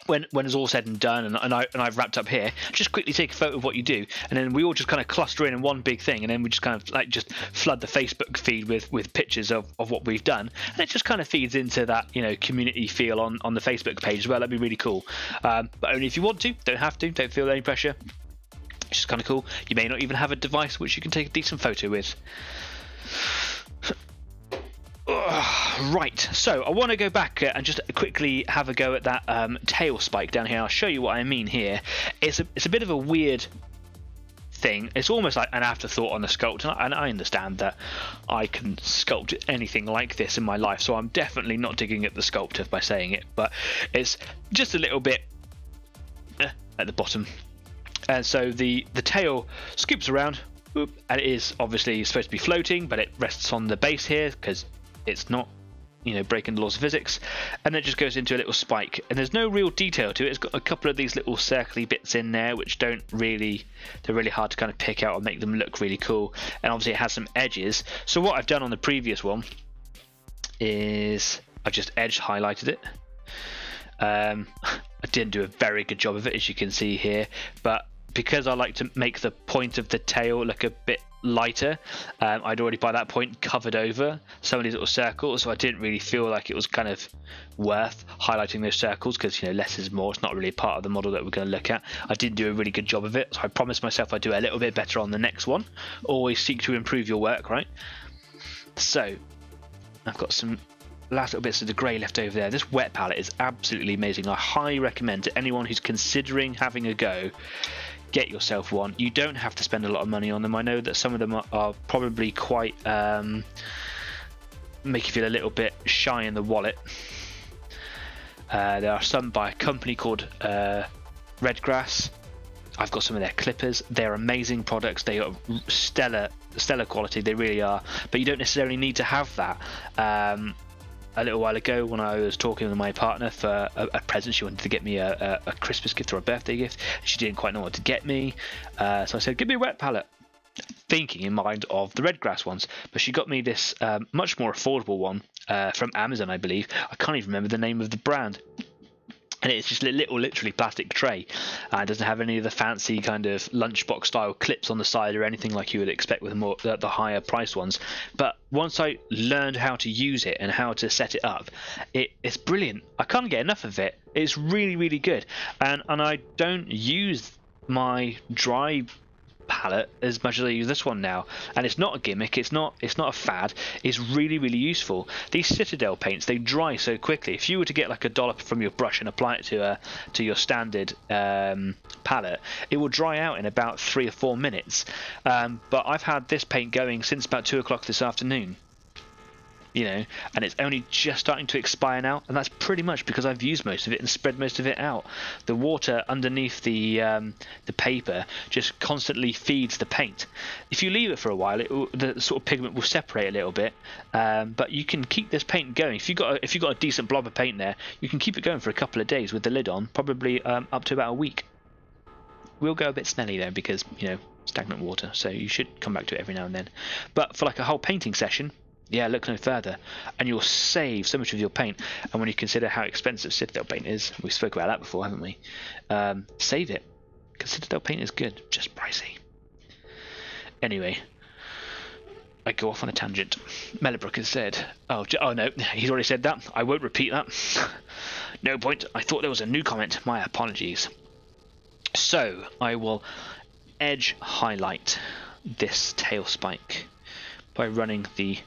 [SPEAKER 1] When it's all said and done, and I've wrapped up here, just quickly take a photo of what you do, and then we all just kind of cluster in one big thing, and then we just kind of like just flood the Facebook feed with pictures of what we've done, and it just kind of feeds into that, you know, community feel on the Facebook page as well. That'd be really cool, but only if you want to. Don't have to. Don't feel any pressure. It's just kind of cool. You may not even have a device which you can take a decent photo with. Right, so I want to go back and just quickly have a go at that tail spike down here. I'll show you what I mean here. It's a bit of a weird thing. It's almost like an afterthought on the sculpt, and I understand that I can sculpt anything like this in my life, so I'm definitely not digging at the sculptor by saying it, but it's just a little bit at the bottom. And so the tail scoops around, and it is obviously supposed to be floating, but it rests on the base here because it's not, you know, breaking the laws of physics, and it just goes into a little spike, and there's no real detail to it. It's got a couple of these little circly bits in there which they're really hard to kind of pick out and make them look really cool, and obviously it has some edges. So what I've done on the previous one is I've just edge highlighted it. I didn't do a very good job of it, as you can see here, but because I like to make the point of the tail look a bit lighter, I'd already by that point covered over some of these little circles, so I didn't really feel like it was kind of worth highlighting those circles, because, you know, less is more. It's not really part of the model that we're going to look at. I didn't do a really good job of it, so I promised myself I'd do a little bit better on the next one. Always seek to improve your work, right? So I've got some last little bits of the grey left over there. This wet palette is absolutely amazing. I highly recommend to anyone who's considering having a go, get yourself one. You don't have to spend a lot of money on them. I know that some of them are probably quite make you feel a little bit shy in the wallet. There are some by a company called Redgrass. I've got some of their clippers. They're amazing products. They are stellar quality. They really are. But you don't necessarily need to have that. A little while ago, when I was talking with my partner for a present, she wanted to get me a Christmas gift or a birthday gift. She didn't quite know what to get me, so I said, give me a wet palette, thinking in mind of the Redgrass ones. But she got me this much more affordable one from Amazon, I believe. I can't even remember the name of the brand. And it's just a little, literally plastic tray. It doesn't have any of the fancy kind of lunchbox style clips on the side or anything like you would expect with the higher price ones. But once I learned how to use it and how to set it up, it's brilliant. I can't get enough of it. It's really, really good. And I don't use my dry palette as much as I use this one now, and it's not a gimmick, it's not a fad. It's really, really useful. These Citadel paints, they dry so quickly. If you were to get like a dollop from your brush and apply it to your standard palette, it will dry out in about 3 or 4 minutes, but I've had this paint going since about 2 o'clock this afternoon, you know, and it's only just starting to expire now, and that's pretty much because I've used most of it and spread most of it out. The water underneath the paper just constantly feeds the paint. If you leave it for a while, the sort of pigment will separate a little bit, but you can keep this paint going. If you've got a decent blob of paint there, you can keep it going for a couple of days with the lid on, probably up to about a week. We'll go a bit snelly though, because, you know, stagnant water, so you should come back to it every now and then. But for like a whole painting session, yeah, look no further, and you'll save so much of your paint. And when you consider how expensive Citadel paint is, we spoke about that before, haven't we? Save it, because Citadel paint is good, just pricey. Anyway, I go off on a tangent. Mellibrook has said, oh no, he's already said that. I won't repeat that. No point. I thought there was a new comment. My apologies. So I will edge highlight this tail spike by running the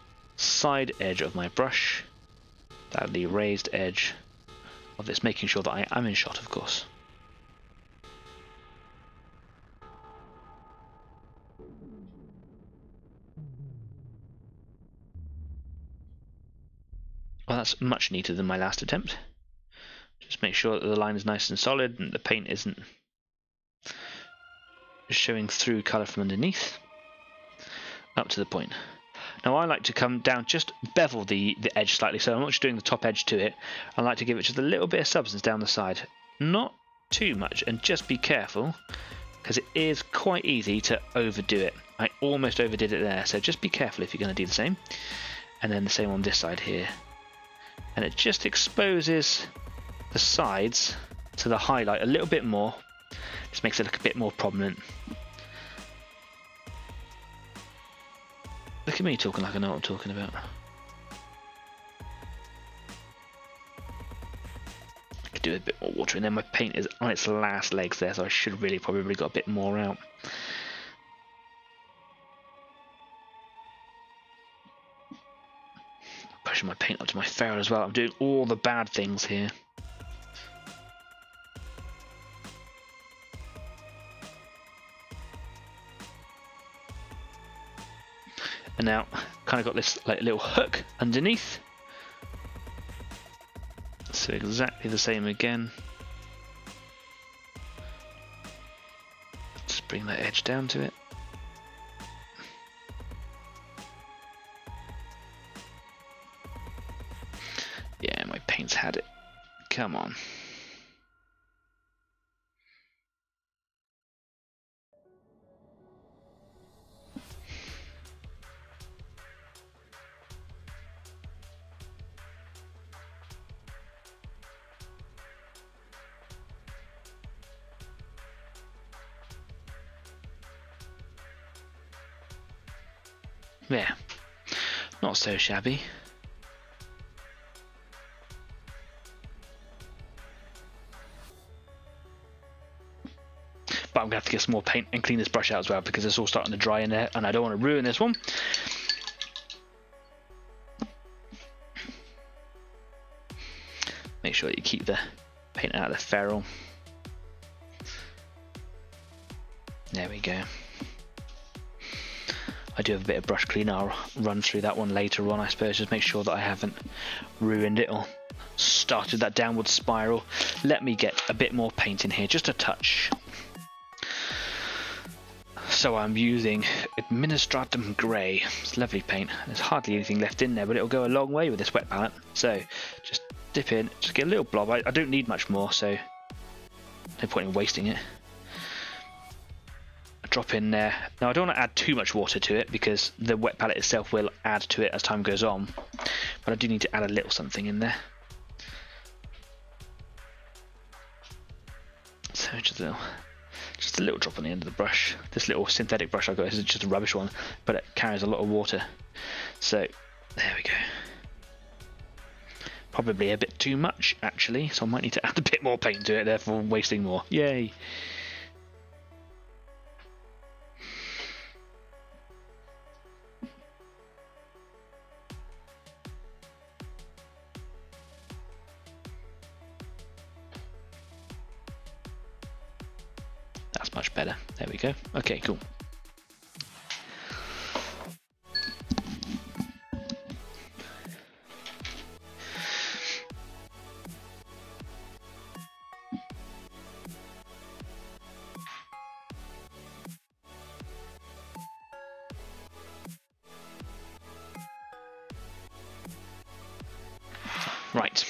[SPEAKER 1] side edge of my brush, that the raised edge of this, making sure that I am in shot, of course. Well, that's much neater than my last attempt. Just make sure that the line is nice and solid and the paint isn't showing through colour from underneath. Up to the point. Now I like to come down, just bevel the edge slightly, so I'm not just doing the top edge to it. I like to give it just a little bit of substance down the side. Not too much, and just be careful, because it is quite easy to overdo it. I almost overdid it there, so just be careful if you're going to do the same. And then the same on this side here. And it just exposes the sides to the highlight a little bit more. Just makes it look a bit more prominent. Look at me talking like I know what I'm talking about. I could do a bit more water, and then my paint is on its last legs there, so I should really probably got a bit more out. Pushing my paint up to my ferrule as well. I'm doing all the bad things here. And now, kind of got this like little hook underneath. So exactly the same again. Just bring that edge down to it. Yeah, my paint's had it. Come on. Yeah, not so shabby. But I'm going to have to get some more paint and clean this brush out as well, because it's all starting to dry in there and I don't want to ruin this one. Make sure that you keep the paint out of the ferrule. There we go. I do have a bit of brush cleaner. I'll run through that one later on, I suppose, just make sure that I haven't ruined it or started that downward spiral. Let me get a bit more paint in here, just a touch. So I'm using Administratum Grey. It's lovely paint. There's hardly anything left in there, but it'll go a long way with this wet palette. So just dip in, just get a little blob. I don't need much more, so no point in wasting it. Drop in there. Now I don't want to add too much water to it because the wet palette itself will add to it as time goes on, but I do need to add a little something in there. So just a little drop on the end of the brush. This little synthetic brush I got is just a rubbish one, but it carries a lot of water. So there we go. Probably a bit too much actually, so I might need to add a bit more paint to it, therefore wasting more. Yay! That's much better. There we go. Okay, cool. Right.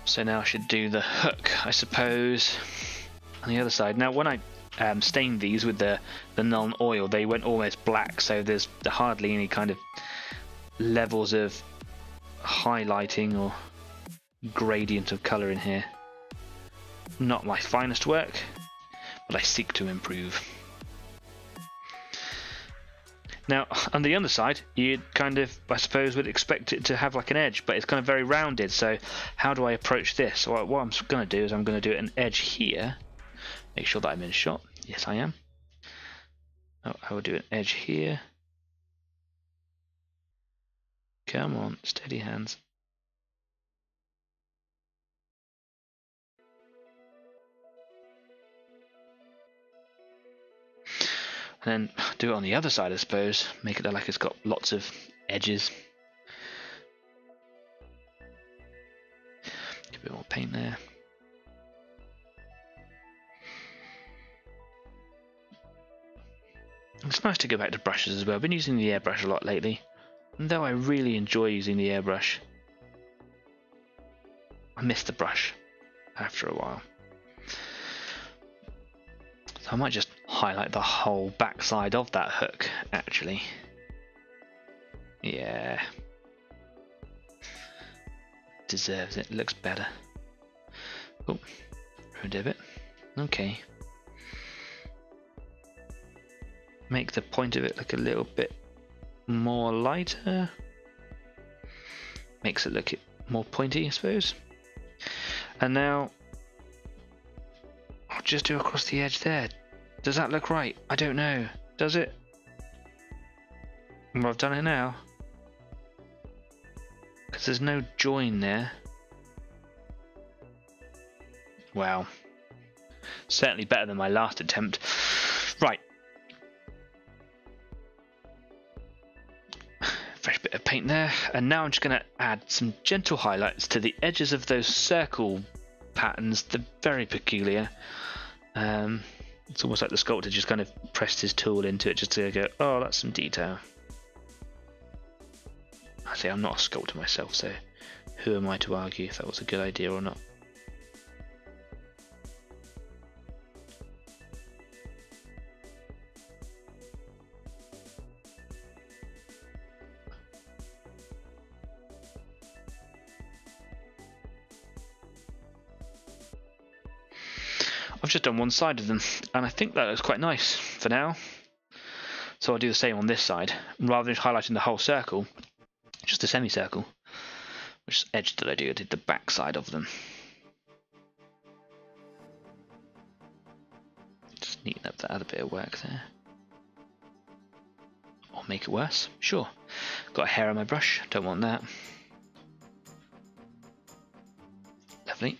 [SPEAKER 1] So now I should do the hook, I suppose, on the other side. Now when I stained these with the non-oil, they went almost black, so there's hardly any kind of levels of highlighting or gradient of colour in here. Not my finest work, but I seek to improve. Now, on the underside, you'd kind of, I suppose, would expect it to have like an edge, but it's kind of very rounded, so how do I approach this? Well, what I'm going to do is I'm going to do an edge here. Make sure that I'm in shot. Yes, I am. Oh, I will do an edge here. Come on, steady hands. And then do it on the other side, I suppose. Make it look like it's got lots of edges. Get a bit more paint there. It's nice to go back to brushes as well. I've been using the airbrush a lot lately. And though I really enjoy using the airbrush, I miss the brush. after a while. So I might just highlight the whole backside of that hook, actually. Yeah. Deserves it. Looks better. Oh, ruined a bit. Okay. Make the point of it look a little bit more lighter. Makes it look more pointy, I suppose. And now I'll just do across the edge there. Does that look right? I don't know. Does it? Well, I've done it now. Because there's no join there. Wow. Certainly better than my last attempt. Right. Fresh bit of paint there. And now I'm just going to add some gentle highlights to the edges of those circle patterns. They're very peculiar. It's almost like the sculptor just kind of pressed his tool into it just to go, oh, that's some detail. I say I'm not a sculptor myself, so who am I to argue if that was a good idea or not? I've just done one side of them, and I think that looks quite nice for now. So I'll do the same on this side, rather than highlighting the whole circle, just a semicircle. Which edge did I do? I did the back side of them. Just neaten up that other bit of work there. Or make it worse, sure. Got a hair on my brush, don't want that. Lovely.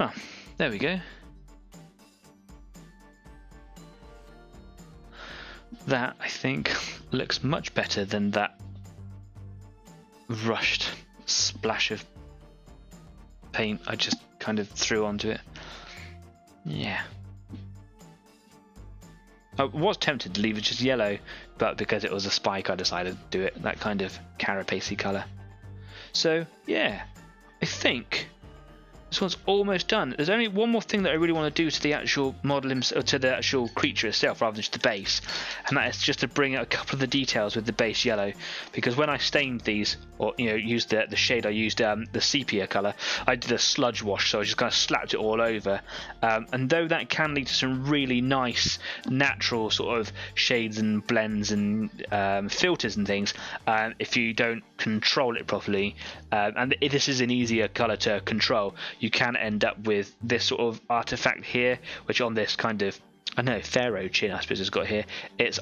[SPEAKER 1] Oh, there we go. That, I think, looks much better than that rushed splash of paint I just kind of threw onto it. Yeah. I was tempted to leave it just yellow, but because it was a spike I decided to do it that kind of carapacey colour. So, yeah, I think this one's almost done. There's only one more thing that I really want to do to the actual model, or to the actual creature itself, rather than just the base, and that is just to bring out a couple of the details with the base yellow. Because when I stained these, or used the shade, I used the sepia colour. I did a sludge wash, so I just kind of slapped it all over. And though that can lead to some really nice, natural sort of shades and blends and filters and things, if you don't control it properly, and this is an easier colour to control, you can end up with this sort of artifact here, which on this kind of, I know, pharaoh chin I suppose it's got here,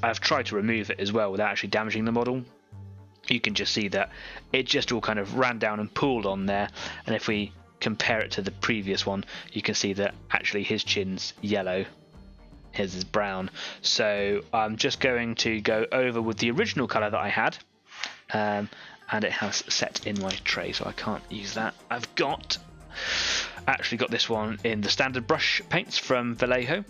[SPEAKER 1] I've tried to remove it as well without actually damaging the model. You can just see that it just all kind of ran down and pooled on there, and if we compare it to the previous one, you can see that actually his chin's yellow, his is brown. So I'm just going to go over with the original colour that I had, and it has set in my tray, so I can't use that. I've actually got this one in the standard brush paints from Vallejo.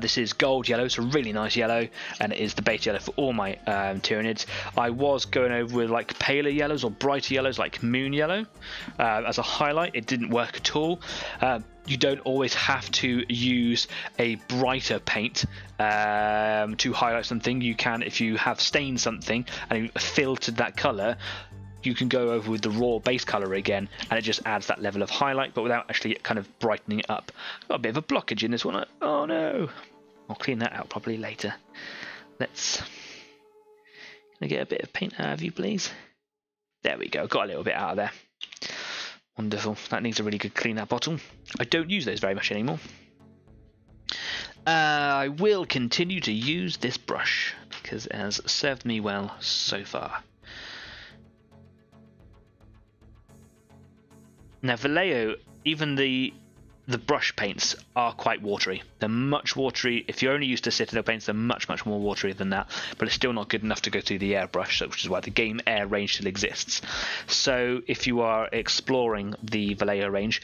[SPEAKER 1] This is gold yellow, so really nice yellow, and it is the base yellow for all my Tyranids. I was going over with like paler yellows or brighter yellows like moon yellow as a highlight. It didn't work at all. You don't always have to use a brighter paint to highlight something. You can, if you have stained something and you filtered that colour, you can go over with the raw base colour again, and it just adds that level of highlight, but without actually kind of brightening it up. Got a bit of a blockage in this one. Oh no! I'll clean that out properly later. Can I get a bit of paint out of you, please? There we go. Got a little bit out of there. Wonderful. That needs a really good clean out bottle. I don't use those very much anymore. I will continue to use this brush because it has served me well so far. Now Vallejo, even the the brush paints are quite watery. They're much watery. If you're only used to Citadel paints, they're much more watery than that, but it's still not good enough to go through the airbrush, which is why the game air range still exists. So if you are exploring the Vallejo range,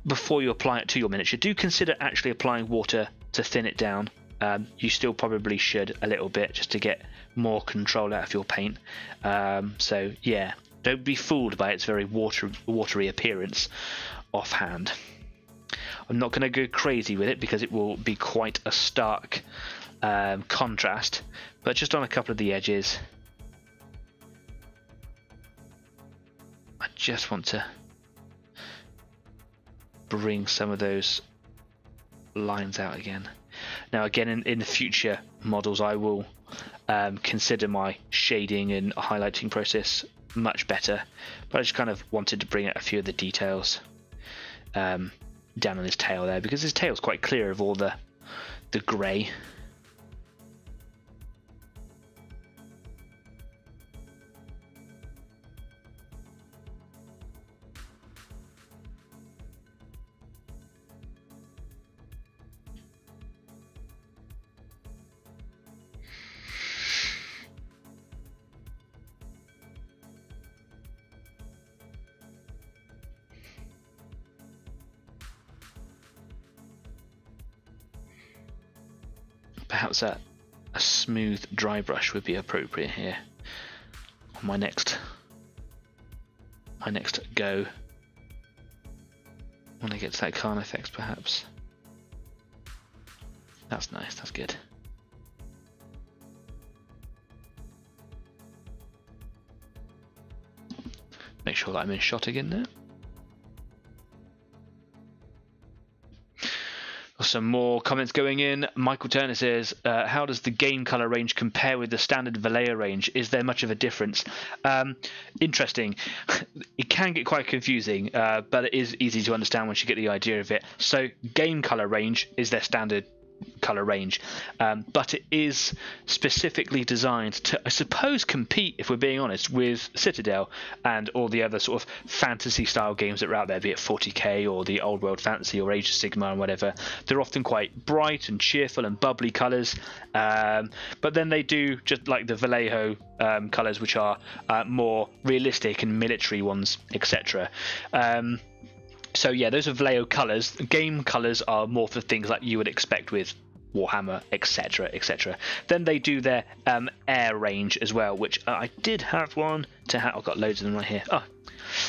[SPEAKER 1] before you apply it to your miniature, do consider actually applying water to thin it down. You still probably should a little bit, just to get more control out of your paint. So yeah, don't be fooled by its very watery appearance offhand. I'm not going to go crazy with it because it will be quite a stark contrast, but just on a couple of the edges, I just want to bring some of those lines out again. Now again, in the future models, I will consider my shading and highlighting process much better, but I just kind of wanted to bring out a few of the details down on his tail there, because his tail's quite clear of all the grey. Perhaps a smooth dry brush would be appropriate here on my next go when I get to that Carnifex. Perhaps that's nice, that's good. Make sure that I'm in shot again there. Some more comments going in. Michael Turner says, how does the game color range compare with the standard Vallejo range? Is there much of a difference? Interesting. It can get quite confusing, but it is easy to understand once you get the idea of it. So game color range is their standard color range, but it is specifically designed to, I suppose, compete, if we're being honest, with Citadel and all the other sort of fantasy style games that are out there, be it 40k or the Old World Fantasy or Age of Sigmar and whatever. They're often quite bright and cheerful and bubbly colors, but then they do, just like the Vallejo colors, which are more realistic and military ones, etc. So yeah, those are Vallejo colours. Game colours are more for things like you would expect with Warhammer, etc, etc. Then they do their air range as well, which I did have one to have. I've got loads of them right here. Oh,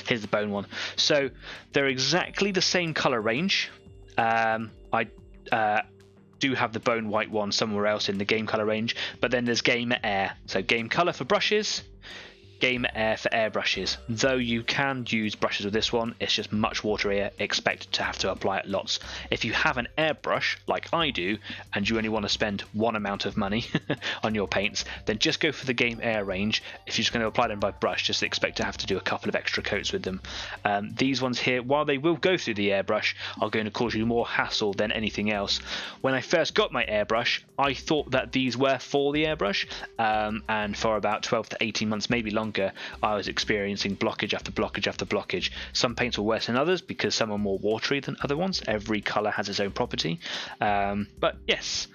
[SPEAKER 1] here's the bone one. So they're exactly the same colour range. I do have the bone white one somewhere else in the game colour range, but then there's game air. So game colour for brushes, game air for airbrushes. Though you can use brushes with this one, it's just much waterier. Expect to have to apply it lots. If you have an airbrush like I do, and you only want to spend one amount of money on your paints, then just go for the game air range. If you're just going to apply them by brush, just expect to have to do a couple of extra coats with them. These ones here, while they will go through the airbrush, are going to cause you more hassle than anything else. When I first got my airbrush, I thought that these were for the airbrush, and for about 12 to 18 months, maybe longer, I was experiencing blockage after blockage after blockage. Some paints were worse than others because some are more watery than other ones. Every colour has its own property. But yes,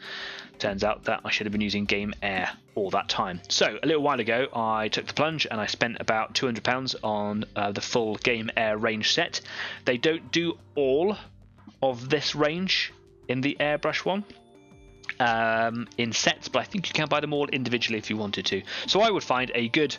[SPEAKER 1] turns out that I should have been using game air all that time. So a little while ago I took the plunge and I spent about £200 on the full game air range set. They don't do all of this range in the airbrush one in sets, but I think you can buy them all individually if you wanted to. So I would find a good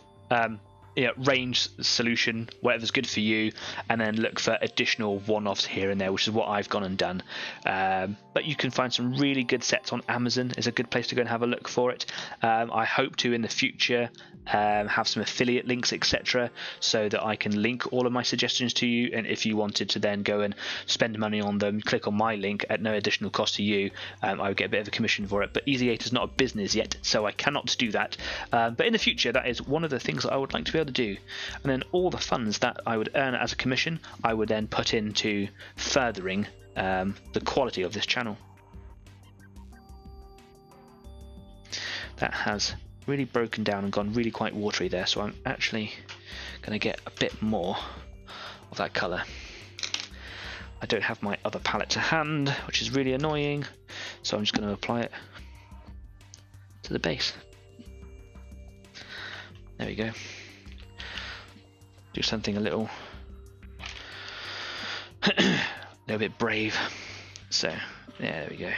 [SPEAKER 1] range solution, whatever's good for you, and then look for additional one-offs here and there, which is what I've gone and done. But you can find some really good sets on Amazon. Is a good place to go and have a look for it. I hope to in the future have some affiliate links, etc., so that I can link all of my suggestions to you, and if you wanted to then go and spend money on them, click on my link at no additional cost to you. I would get a bit of a commission for it, but Easy8 is not a business yet, so I cannot do that. But in the future, that is one of the things that I would like to be able to do, and then all the funds that I would earn as a commission I would then put into furthering the quality of this channel. That has really broken down and gone really quite watery there, so I'm actually going to get a bit more of that colour I don't have my other palette to hand, which is really annoying, so I'm just going to apply it to the base. There we go. Do something a little bit brave. So yeah, there we go.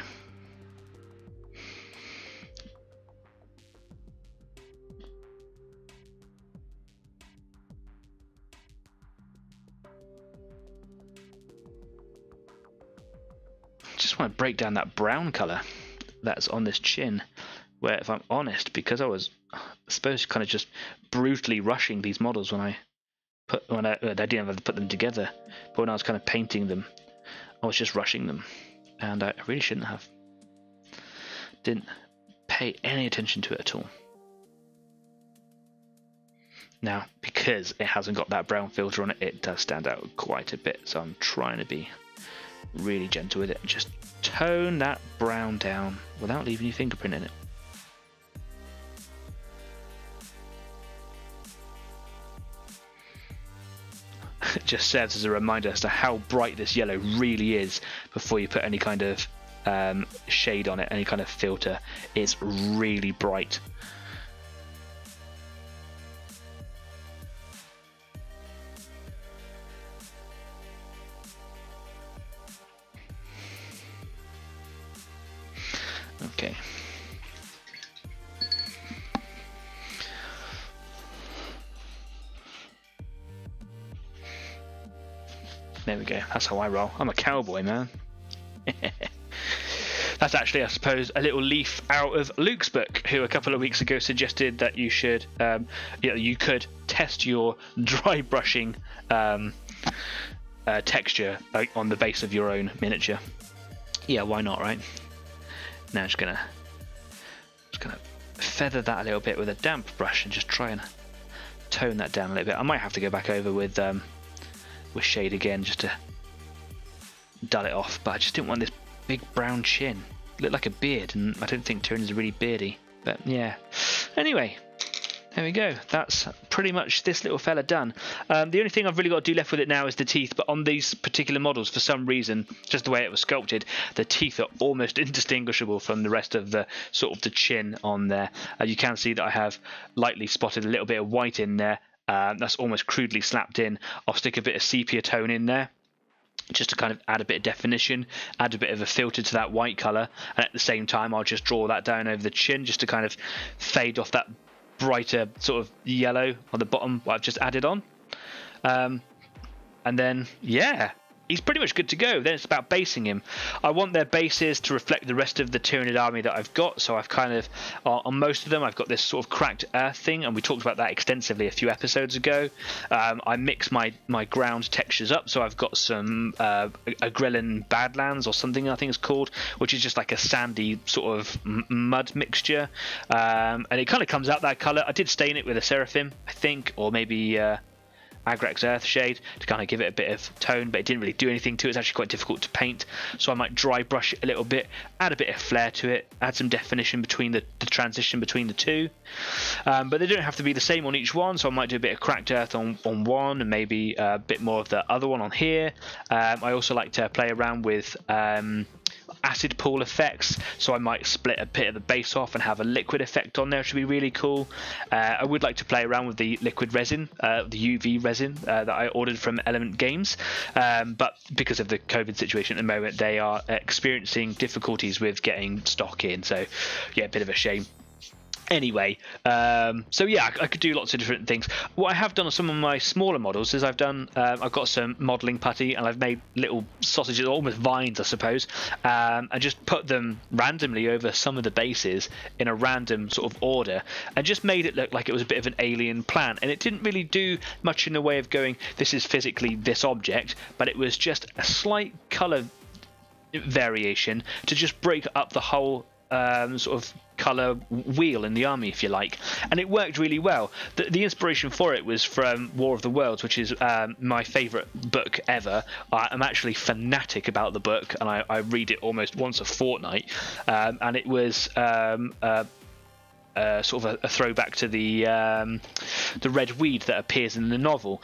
[SPEAKER 1] Just want to break down that brown color that's on this chin, where, if I'm honest, because I was, I suppose, kind of just brutally rushing these models when I didn't have to put them together, but when I was kind of painting them, I was just rushing them, and I really shouldn't have. Didn't pay any attention to it at all. Now, because it hasn't got that brown filter on it, it does stand out quite a bit, so I'm trying to be really gentle with it and just tone that brown down without leaving your fingerprint in it. It just serves as a reminder as to how bright this yellow really is before you put any kind of shade on it, any kind of filter. It's really bright. Okay. There we go. That's how I roll. I'm a cowboy, man. That's actually, I suppose, a little leaf out of Luke's book, who a couple of weeks ago suggested that you should, you could test your dry brushing texture on the base of your own miniature. Yeah, why not, right? Now I'm just gonna feather that a little bit with a damp brush and just try and tone that down a little bit. I might have to go back over with shade again just to dull it off, but I just didn't want this big brown chin. It looked like a beard, and I don't think Tyranids are really beardy. But yeah. Anyway, there we go. That's pretty much this little fella done. The only thing I've really got to do left with it now is the teeth, but on these particular models, for some reason, just the way it was sculpted, the teeth are almost indistinguishable from the rest of the sort of the chin on there. You can see that I have lightly spotted a little bit of white in there. That's almost crudely slapped in. I'll stick a bit of sepia tone in there just to kind of add a bit of definition, add a bit of a filter to that white colour, and at the same time I'll just draw that down over the chin just to kind of fade off that brighter sort of yellow on the bottom what I've just added on. And then yeah, he's pretty much good to go. Then it's about basing him. I want their bases to reflect the rest of the Tyranid army that I've got, so I've kind of on most of them I've got this sort of cracked earth thing, and we talked about that extensively a few episodes ago. I mix my ground textures up, so I've got some Agrellan Badlands or something I think it's called, which is just like a sandy sort of mud mixture, and it kind of comes out that colour. I did stain it with a Seraphim, I think, or maybe Agrax Earth shade to kind of give it a bit of tone, but it didn't really do anything to it. It's actually quite difficult to paint, so I might dry brush it a little bit, add a bit of flair to it, add some definition between the transition between the two, but they don't have to be the same on each one, so I might do a bit of cracked earth on one and maybe a bit more of the other one on here. I also like to play around with acid pool effects, so I might split a bit of the base off and have a liquid effect on there, which would be really cool. I would like to play around with the liquid resin, the UV resin that I ordered from Element Games, but because of the COVID situation at the moment, they are experiencing difficulties with getting stock in, so yeah, a bit of a shame. Anyway, so yeah, I could do lots of different things. What I have done on some of my smaller models is I've got some modelling putty, and I've made little sausages, almost vines I suppose, and just put them randomly over some of the bases in a random sort of order, and just made it look like it was a bit of an alien plant. And it didn't really do much in the way of going, this is physically this object, but it was just a slight colour variation to just break up the whole sort of colour wheel in the army, if you like, and it worked really well. The inspiration for it was from War of the Worlds, which is my favourite book ever. I'm actually fanatic about the book, and I read it almost once a fortnight, and it was sort of a throwback to the red weed that appears in the novel.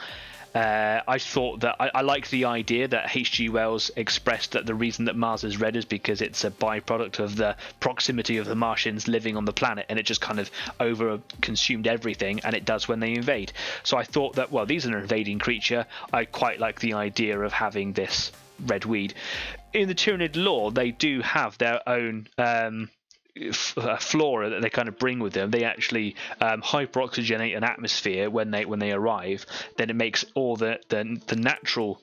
[SPEAKER 1] I thought that I liked the idea that H.G. Wells expressed that the reason that Mars is red is because it's a byproduct of the proximity of the Martians living on the planet, and it just kind of over consumed everything, and it does when they invade. So I thought that, well, these are an invading creature. I quite like the idea of having this red weed. In the Tyranid lore, they do have their own flora that they kind of bring with them. They actually hyperoxygenate an atmosphere when they arrive. Then it makes all the natural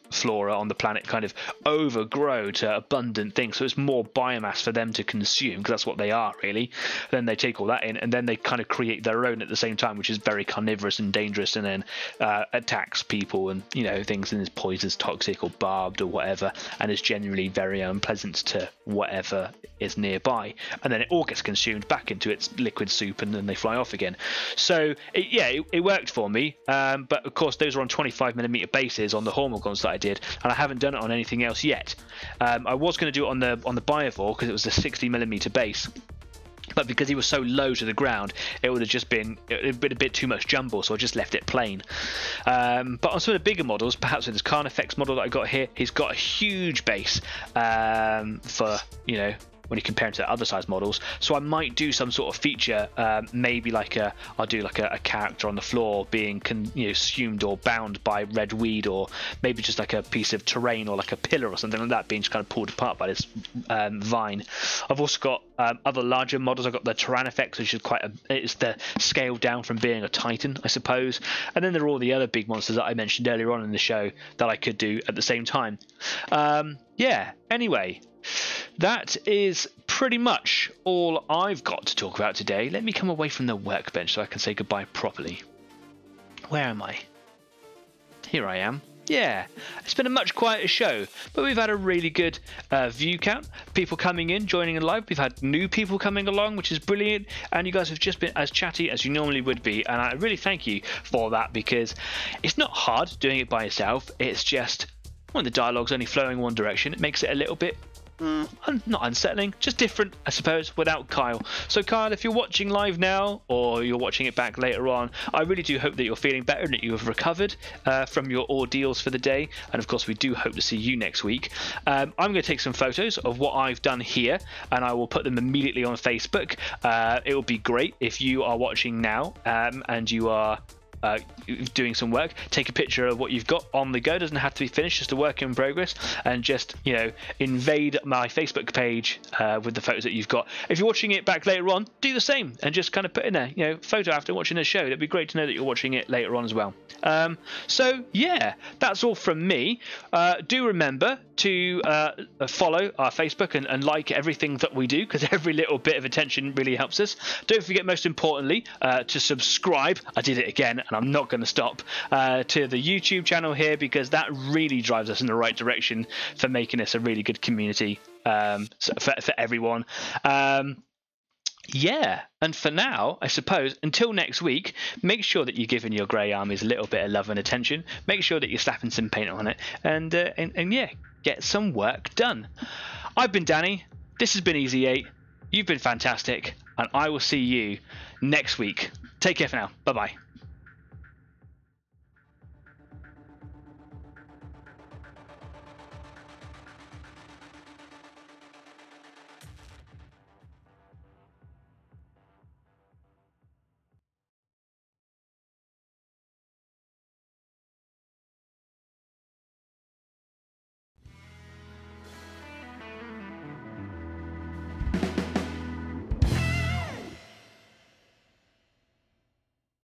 [SPEAKER 1] flora on the planet kind of overgrow to abundant things, so it's more biomass for them to consume, because that's what they are really. Then they take all that in, and then they kind of create their own at the same time, which is very carnivorous and dangerous, and then attacks people and things, and is poisonous, toxic, or barbed or whatever, and is generally very unpleasant to whatever is nearby, and then it all gets consumed back into its liquid soup, and then they fly off again. So it worked for me, but of course those are on 25mm bases on the Hormigons that I did, and I haven't done it on anything else yet. I was going to do it on the Biovore because it was a 60mm base, but because he was so low to the ground, it would have just been a bit too much jumble, so I just left it plain. But on some of the bigger models, perhaps with this Carnifex model that I got here, he's got a huge base for when you compare it to other size models. So I might do some sort of feature, maybe like I'll do like a character on the floor being consumed or bound by red weed, or maybe just like a piece of terrain or like a pillar or something like that being just kind of pulled apart by this vine. I've also got other larger models. I've got the Tyrannifex, which is it's the scale down from being a Titan, I suppose. And then there are all the other big monsters that I mentioned earlier on in the show that I could do at the same time. Anyway, that is pretty much all I've got to talk about today. Let me come away from the workbench so I can say goodbye properly. Where am I? Here I am. Yeah, it's been a much quieter show, but we've had a really good view count. People coming in, joining in live. We've had new people coming along, which is brilliant. And you guys have just been as chatty as you normally would be. And I really thank you for that, because it's not hard doing it by yourself. It's just when the dialogue's only flowing one direction, it makes it a little bit not unsettling, just different, I suppose, without Kyle. So Kyle, if you're watching live now, or you're watching it back later on, I really do hope that you're feeling better and that you have recovered from your ordeals for the day. And of course, we do hope to see you next week. I'm going to take some photos of what I've done here, and I will put them immediately on Facebook. It will be great if you are watching now and you are doing some work. Take a picture of what you've got on the go. Doesn't have to be finished, just a work in progress, and just invade my Facebook page with the photos that you've got. If you're watching it back later on, do the same and just kind of put in a photo after watching the show. It'd be great to know that you're watching it later on as well. So yeah, that's all from me. Do remember to follow our Facebook and like everything that we do, because every little bit of attention really helps us. Don't forget, most importantly, to subscribe. I did it again, and I'm not going to stop, to the YouTube channel here, because that really drives us in the right direction for making this a really good community for everyone. Yeah, and for now, I suppose, until next week, make sure that you're giving your grey armies a little bit of love and attention. Make sure that you're slapping some paint on it, and yeah, get some work done. I've been Danny. This has been Easy 8. You've been fantastic, and I will see you next week. Take care for now. Bye-bye.